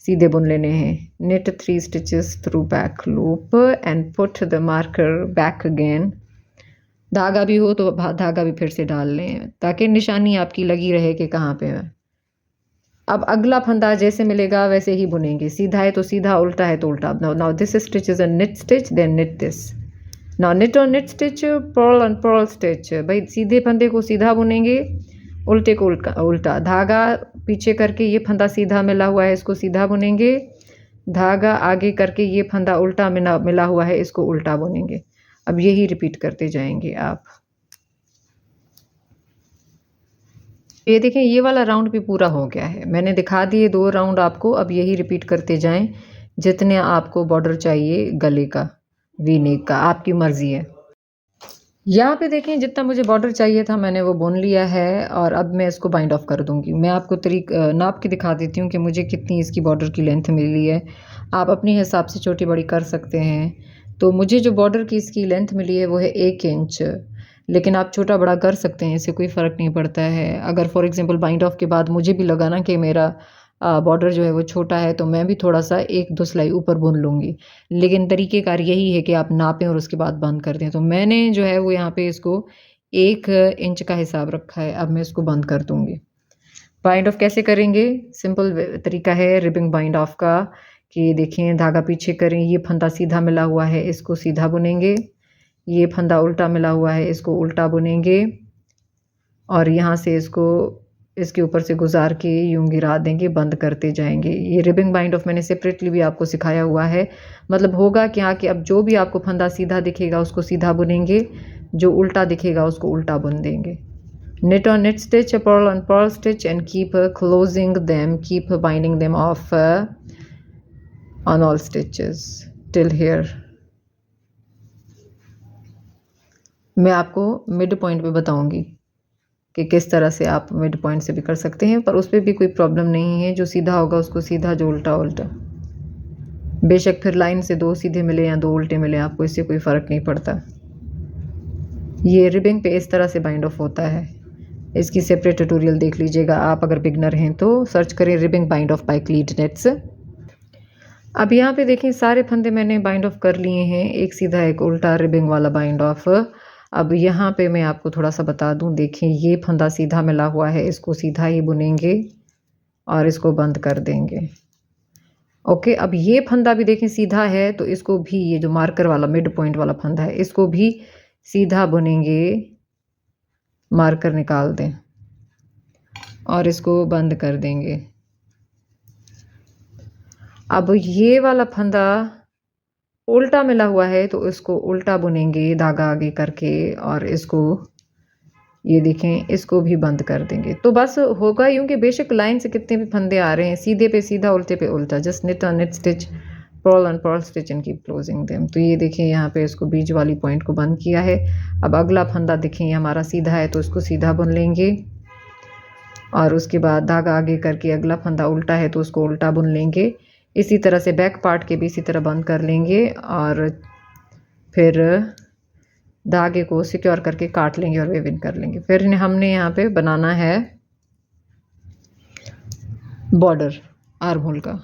सीधे बुन लेने हैं। Knit 3 stitches through back loop and put the marker back again. धागा भी हो तो धागा भी फिर से डाल लें ताकि निशानी आपकी लगी रहे कि कहाँ पे है। अब अगला फंदा जैसे मिलेगा वैसे ही बुनेंगे, सीधा है तो सीधा, उल्टा है तो उल्टा। Now this stitch is a knit stitch, then knit this. Now knit on knit stitch, purl on purl stitch. भाई सीधे फंदे को सीधा बुनेंगे, उल्टे को उल्टा। धागा पीछे करके ये फंदा सीधा मिला हुआ है इसको सीधा बुनेंगे, धागा आगे करके ये फंदा उल्टा मिला हुआ है इसको उल्टा बुनेंगे। अब यही रिपीट करते जाएंगे आप। ये देखें ये वाला राउंड भी पूरा हो गया है, मैंने दिखा दिए 2 राउंड आपको। अब यही रिपीट करते जाएं जितने आपको बॉर्डर चाहिए गले का, वी नेक का, आपकी मर्जी है। यहाँ पे देखें जितना मुझे बॉर्डर चाहिए था मैंने वो बुन लिया है और अब मैं इसको बाइंड ऑफ कर दूंगी। मैं आपको नाप के दिखा देती हूँ कि मुझे कितनी इसकी बॉर्डर की लेंथ मिली है। आप अपने हिसाब से छोटी बड़ी कर सकते हैं। तो मुझे जो बॉर्डर की इसकी लेंथ मिली है वो है 1 इंच, लेकिन आप छोटा बड़ा कर सकते हैं, इससे कोई फ़र्क नहीं पड़ता है। अगर फॉर एग्ज़ाम्पल बाइंड ऑफ के बाद मुझे भी लगा ना कि मेरा बॉर्डर जो है वो छोटा है तो मैं भी थोड़ा सा 1-2 सिलाई ऊपर बुन लूँगी, लेकिन तरीक़ेकार यही है कि आप नापें और उसके बाद बंद कर दें। तो मैंने जो है वो यहाँ पे इसको 1 इंच का हिसाब रखा है। अब मैं इसको बंद कर दूँगी। बाइंड ऑफ कैसे करेंगे, सिंपल तरीका है रिबिंग बाइंड ऑफ का कि देखें धागा पीछे करें, ये फंदा सीधा मिला हुआ है इसको सीधा बुनेंगे, ये फंदा उल्टा मिला हुआ है इसको उल्टा बुनेंगे और यहाँ से इसको इसके ऊपर से गुजार के यूं गिरा देंगे, बंद करते जाएंगे। ये रिबिंग बाइंड ऑफ मैंने सेपरेटली भी आपको सिखाया हुआ है। मतलब होगा क्या कि अब जो भी आपको फंदा सीधा दिखेगा उसको सीधा बुनेंगे, जो उल्टा दिखेगा उसको उल्टा बुन देंगे। knit on knit stitch, a purl on purl stitch and keep closing them, keep binding them off on all stitches till here। मैं आपको मिड पॉइंट पे बताऊंगी कि किस तरह से आप मिड पॉइंट से भी कर सकते हैं, पर उस पर भी कोई प्रॉब्लम नहीं है। जो सीधा होगा उसको सीधा, जो उल्टा उल्टा। बेशक फिर लाइन से 2 सीधे मिले या 2 उल्टे मिले, आपको इससे कोई फ़र्क नहीं पड़ता। ये रिबिंग पे इस तरह से बाइंड ऑफ होता है। इसकी सेपरेट ट्यूटोरियल देख लीजिएगा आप, अगर बिगनर हैं तो सर्च करें रिबिंग बाइंड ऑफ बाय क्लीडनेट्स। अब यहाँ पे देखें सारे फंदे मैंने बाइंड ऑफ कर लिए हैं, एक सीधा एक उल्टा रिबिंग वाला बाइंड ऑफ। अब यहाँ पे मैं आपको थोड़ा सा बता दूं, देखें ये फंदा सीधा मिला हुआ है, इसको सीधा ही बुनेंगे और इसको बंद कर देंगे। ओके, अब ये फंदा भी देखें सीधा है, तो इसको भी, ये जो मार्कर वाला मिड पॉइंट वाला फंदा है, इसको भी सीधा बुनेंगे, मार्कर निकाल दें और इसको बंद कर देंगे। अब ये वाला फंदा उल्टा मिला हुआ है तो इसको उल्टा बुनेंगे धागा आगे करके, और इसको ये देखें इसको भी बंद कर देंगे। तो बस होगा यूं कि बेशक लाइन से कितने भी फंदे आ रहे हैं, सीधे पे सीधा उल्टे पे उल्टा, just knit on knit stitch, purl on purl stitch and keep closing them। तो ये देखें यहाँ पे इसको बीच वाली पॉइंट को बंद किया है। अब अगला फंदा देखें ये हमारा सीधा है तो इसको सीधा बुन लेंगे, और उसके बाद धागा आगे करके अगला फंदा उल्टा है तो उसको उल्टा बुन लेंगे। इसी तरह से बैक पार्ट के भी इसी तरह बंद कर लेंगे, और फिर धागे को सिक्योर करके काट लेंगे और वेव इन कर लेंगे। फिर हमने यहाँ पे बनाना है बॉर्डर आर्म होल का।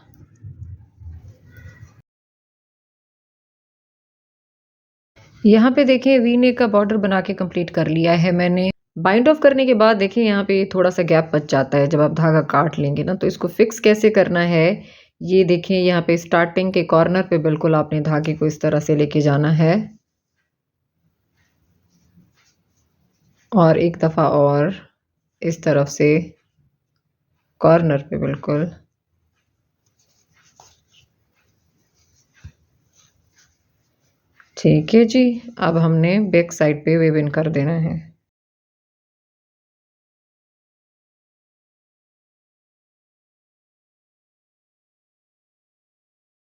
यहाँ पे देखें वी नेक का बॉर्डर बना के कंप्लीट कर लिया है मैंने। बाइंड ऑफ करने के बाद देखें यहाँ पे थोड़ा सा गैप बच जाता है जब आप धागा काट लेंगे ना, तो इसको फिक्स कैसे करना है ये देखें। यहाँ पे स्टार्टिंग के कॉर्नर पे बिल्कुल आपने धागे को इस तरह से लेके जाना है, और एक दफ़ा और इस तरफ से कॉर्नर पे बिल्कुल। ठीक है जी, अब हमने बैक साइड पे वेव इन कर देना है।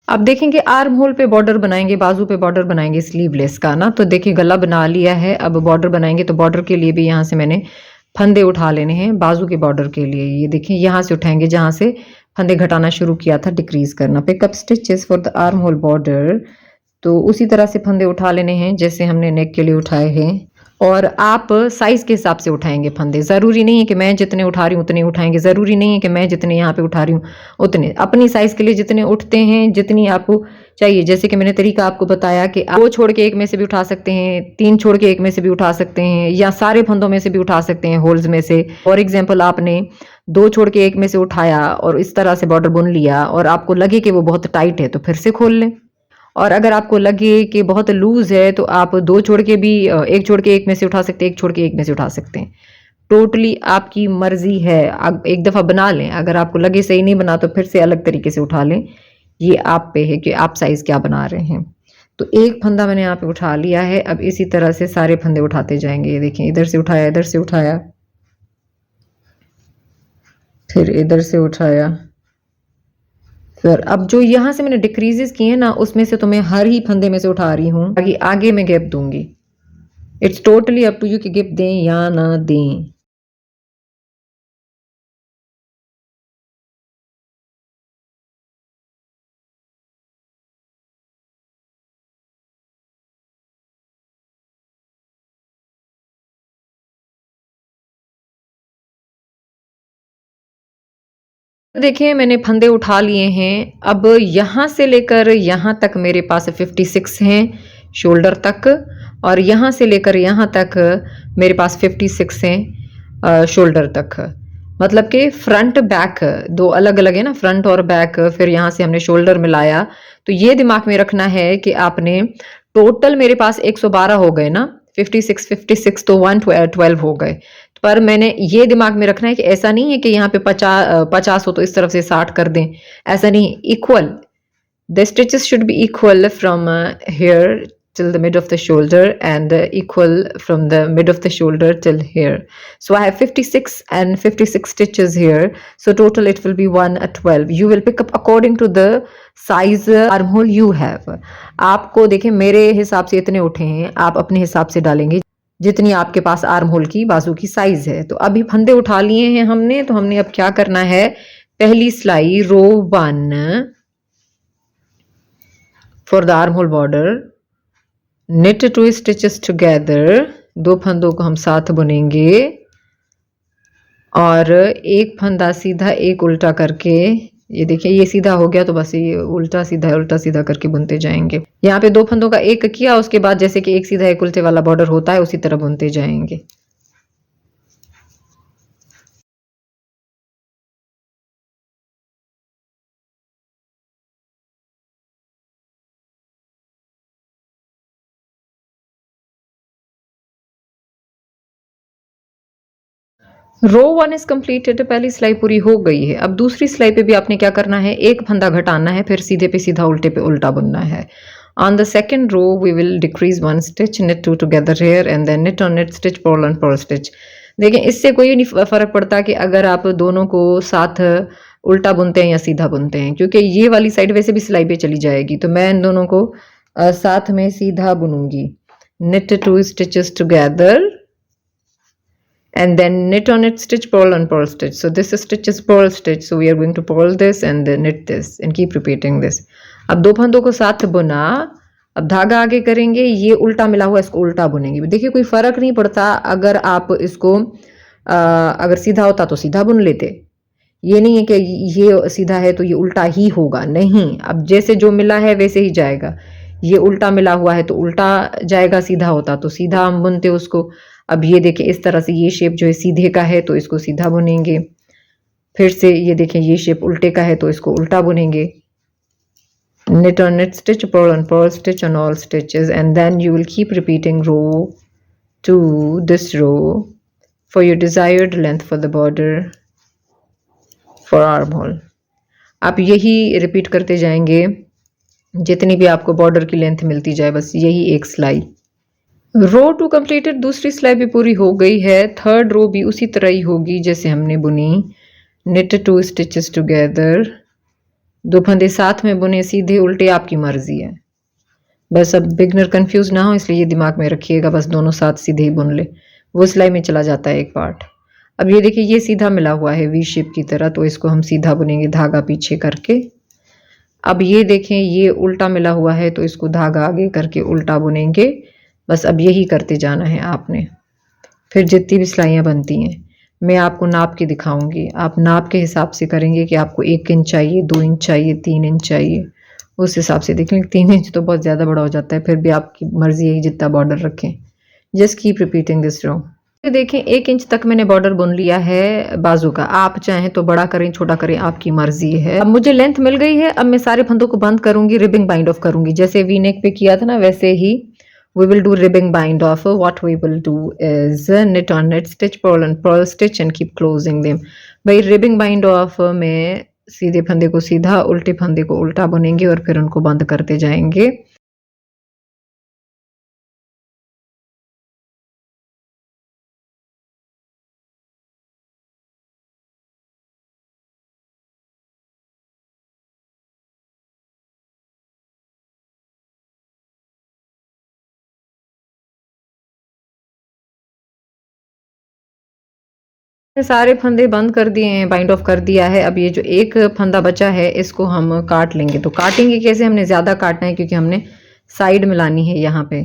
अब देखेंगे आर्म होल पे बॉर्डर बनाएंगे, बाजू पे बॉर्डर बनाएंगे स्लीवलेस का ना। तो देखिए गला बना लिया है, अब बॉर्डर बनाएंगे। तो बॉर्डर के लिए भी यहाँ से मैंने फंदे उठा लेने हैं बाजू के बॉर्डर के लिए। ये देखिए यहाँ से उठाएंगे जहाँ से फंदे घटाना शुरू किया था, डिक्रीज करना। Pickup stitches for the arm hole border, तो उसी तरह से फंदे उठा लेने हैं जैसे हमने नेक के लिए उठाए हैं। और आप साइज के हिसाब से उठाएंगे फंदे। ज़रूरी नहीं है कि मैं जितने उठा रही हूँ उतने उठाएंगे, ज़रूरी नहीं है कि मैं जितने यहाँ पे उठा रही हूँ उतने। अपनी साइज के लिए जितने उठते हैं, जितनी आपको चाहिए। जैसे कि मैंने तरीका आपको बताया कि आप 2 छोड़ के एक में से भी उठा सकते हैं, 3 छोड़ के एक में से भी उठा सकते हैं, या सारे फंदों में से भी उठा सकते हैं, होल्स में से। फॉर एग्जाम्पल आपने 2 छोड़ के एक में से उठाया और इस तरह से बॉर्डर बुन लिया, और आपको लगे कि वो बहुत टाइट है तो फिर से खोल लें। और अगर आपको लगे कि बहुत लूज है तो आप 2 छोड़ के भी, 1 छोड़ के एक में से उठा सकते हैं, 1 छोड़ के एक में से उठा सकते हैं। टोटली आपकी मर्जी है। आप एक दफ़ा बना लें, अगर आपको लगे सही नहीं बना तो फिर से अलग तरीके से उठा लें। ये आप पे है कि आप साइज क्या बना रहे हैं। तो एक फंदा मैंने यहाँ पे उठा लिया है। अब इसी तरह से सारे फंदे उठाते जाएंगे। ये देखें, इधर से उठाया, इधर से उठाया, फिर इधर से उठाया, फिर अब जो यहाँ से मैंने डिक्रीजेस किए हैं ना, उसमें से तो मैं हर ही फंदे में से उठा रही हूँ। आगे मैं गैप दूंगी। It's totally up to you कि गैप दें या ना दें। देखिए मैंने फंदे उठा लिए हैं। अब यहाँ से लेकर यहाँ तक मेरे पास 56 हैं शोल्डर तक, और यहाँ से लेकर यहाँ तक मेरे पास 56 हैं शोल्डर तक। मतलब कि फ्रंट बैक 2 अलग अलग है ना, फ्रंट और बैक। फिर यहाँ से हमने शोल्डर मिलाया। तो ये दिमाग में रखना है कि आपने टोटल मेरे पास 112 हो गए ना, 56 56 तो 112 हो गए। पर मैंने ये दिमाग में रखना है कि ऐसा नहीं है कि यहाँ पे 50 हो तो इस तरफ से 60 कर दें, ऐसा नहीं, equal. The stitches should be equal from here till the mid of the shoulder and equal from the mid of the shoulder till here. So I have 56 and 56 stitches here. So total it will be 112. You will pick up according to the size armhole you have. आपको देखें मेरे हिसाब से इतने उठे हैं, आप अपने हिसाब से डालेंगे जितनी आपके पास आर्म होल की बाजू की साइज है। तो अभी फंदे उठा लिए हैं हमने, तो हमने अब क्या करना है, पहली सिलाई रो 1 for the armhole border, knit 2 stitches together, 2 फंदों को हम साथ बुनेंगे और एक फंदा सीधा एक उल्टा करके, ये देखिए ये सीधा हो गया तो बस ये उल्टा सीधा करके बुनते जाएंगे। यहाँ पे 2 फंदों का एक किया, उसके बाद जैसे कि एक सीधा एक उल्टे वाला बॉर्डर होता है उसी तरह बुनते जाएंगे। रो 1 इज कंप्लीटेड, पहली सिलाई पूरी हो गई है। अब दूसरी सिलाई पे भी आपने क्या करना है, एक फंदा घटाना है, फिर सीधे पे सीधा उल्टे पे उल्टा बुनना है। On the second row we will decrease 1 stitch, knit 2 together here and then knit on knit stitch, purl on purl stitch। देखें इससे कोई नहीं फर्क पड़ता कि अगर आप दोनों को साथ उल्टा बुनते हैं या सीधा बुनते हैं, क्योंकि ये वाली साइड वैसे भी सिलाई पे चली जाएगी। तो मैं इन दोनों को साथ में सीधा बुनूंगी। knit 2 stitches together and then knit on knit stitch, purl on purl stitch। So this stitch is purl stitch, so we are going to purl this and then knit this and keep repeating this। अब 2 फंदों को साथ बुना, अब धागा आगे करेंगे, ये उल्टा मिला हुआ इसको उल्टा बुनेंगे। देखिए कोई फर्क नहीं पड़ता, अगर आप इसको अगर सीधा होता तो सीधा बुन लेते, ये नहीं है कि ये सीधा है तो ये उल्टा ही होगा, नहीं, अब जैसे जो मिला है वैसे ही जाएगा। ये उल्टा मिला हुआ है तो उल्टा जाएगा, सीधा होता तो सीधा हम बुनते उसको। अब ये देखें इस तरह से ये शेप जो है सीधे का है तो इसको सीधा बुनेंगे, फिर से ये देखें ये शेप उल्टे का है तो इसको उल्टा बुनेंगे। knit on knit stitch, purl on purl stitch on all stitches and then you will keep repeating row to this row for your desired length for the border for armhole। आप यही repeat करते जाएंगे जितनी भी आपको border की length मिलती जाए, बस यही एक सिलाई। रो 2 कंप्लीटेड, दूसरी सिलाई भी पूरी हो गई है। थर्ड रो भी उसी तरह ही होगी जैसे हमने बुनी। knit 2 stitches together, 2 फंदे साथ में बुने, सीधे उल्टे आपकी मर्जी है। बस अब बिगनर कंफ्यूज ना हो इसलिए ये दिमाग में रखिएगा, बस दोनों साथ सीधे ही बुन ले, वो सिलाई में चला जाता है एक पार्ट। अब ये देखिए ये सीधा मिला हुआ है वी शेप की तरह, तो इसको हम सीधा बुनेंगे धागा पीछे करके। अब ये देखें ये उल्टा मिला हुआ है तो इसको धागा आगे करके उल्टा बुनेंगे। बस अब यही करते जाना है आपने। फिर जितनी भी सिलाइयाँ बनती हैं मैं आपको नाप के दिखाऊंगी, आप नाप के हिसाब से करेंगे कि आपको 1 इंच चाहिए, 2 इंच चाहिए, 3 इंच चाहिए, उस हिसाब से देखें। 3 इंच तो बहुत ज़्यादा बड़ा हो जाता है, फिर भी आपकी मर्जी है जितना बॉर्डर रखें। जस्ट कीप रिपीटिंग दिस रो। देखें 1 इंच तक मैंने बॉर्डर बुन लिया है बाजू का, आप चाहें तो बड़ा करें छोटा करें, आपकी मर्जी है। अब मुझे लेंथ मिल गई है, अब मैं सारे फंदों को बंद करूंगी, रिबिंग बाइंड ऑफ करूंगी, जैसे वी नेक पे किया था ना वैसे ही we will do ribbing bind off। what we will do is knit on knit stitch, purl on purl stitch and keep closing them। भाई ribbing bind off में सीधे फंदे को सीधा, उल्टे फंदे को उल्टा बुनेंगे और फिर उनको बंद करते जाएंगे। सारे फंदे बंद कर दिए हैं, बाइंड ऑफ कर दिया है। अब ये जो एक फंदा बचा है इसको हम काट लेंगे। तो काटेंगे कैसे, हमने ज़्यादा काटना है क्योंकि हमने साइड मिलानी है यहाँ पे,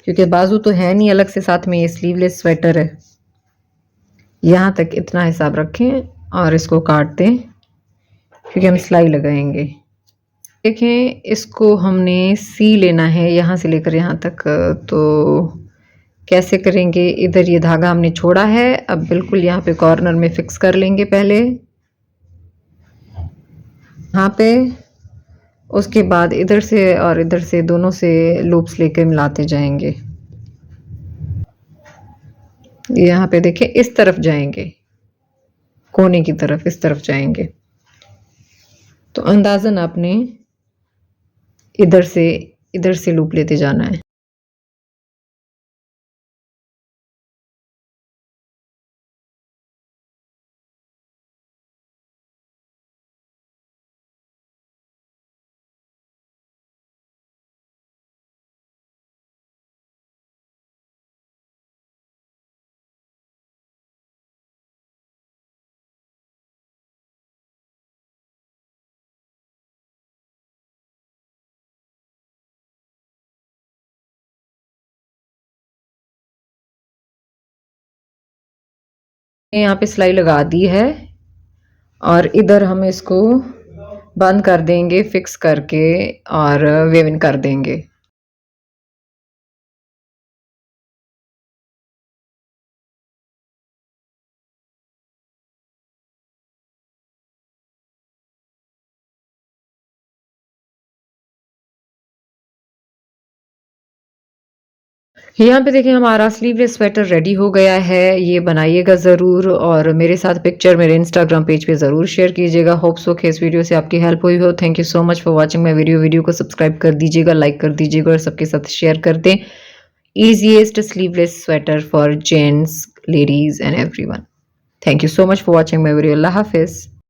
क्योंकि बाजू तो है नहीं अलग से, साथ में ये स्लीवलेस स्वेटर है। यहाँ तक इतना हिसाब रखें और इसको काट दें क्योंकि हम सिलाई लगाएंगे। देखें इसको हमने सी लेना है यहाँ से लेकर यहाँ तक। तो कैसे करेंगे, इधर ये धागा हमने छोड़ा है, अब बिल्कुल यहाँ पे कॉर्नर में फिक्स कर लेंगे पहले यहाँ पे, उसके बाद इधर से और इधर से दोनों से लूप्स लेके मिलाते जाएंगे। ये यहाँ पे देखिए इस तरफ जाएंगे, कोने की तरफ इस तरफ जाएंगे, तो अंदाजन आपने इधर से इधर से लूप लेते जाना है। यहाँ पे सिलाई लगा दी है और इधर हम इसको बंद कर देंगे फिक्स करके और वेविंग कर देंगे। यहाँ पे देखिए हमारा स्लीवलेस स्वेटर रेडी हो गया है। ये बनाइएगा ज़रूर और मेरे साथ पिक्चर मेरे इंस्टाग्राम पेज पे ज़रूर शेयर कीजिएगा। होप सो कि इस वीडियो से आपकी हेल्प हुई हो। Thank you so much for watching my video को सब्सक्राइब कर दीजिएगा, लाइक कर दीजिएगा और सबके साथ शेयर कर दें। Easiest sleeveless sweater for gents, ladies and everyone. Thank you so much for watching my video. अल्लाह हाफिज़।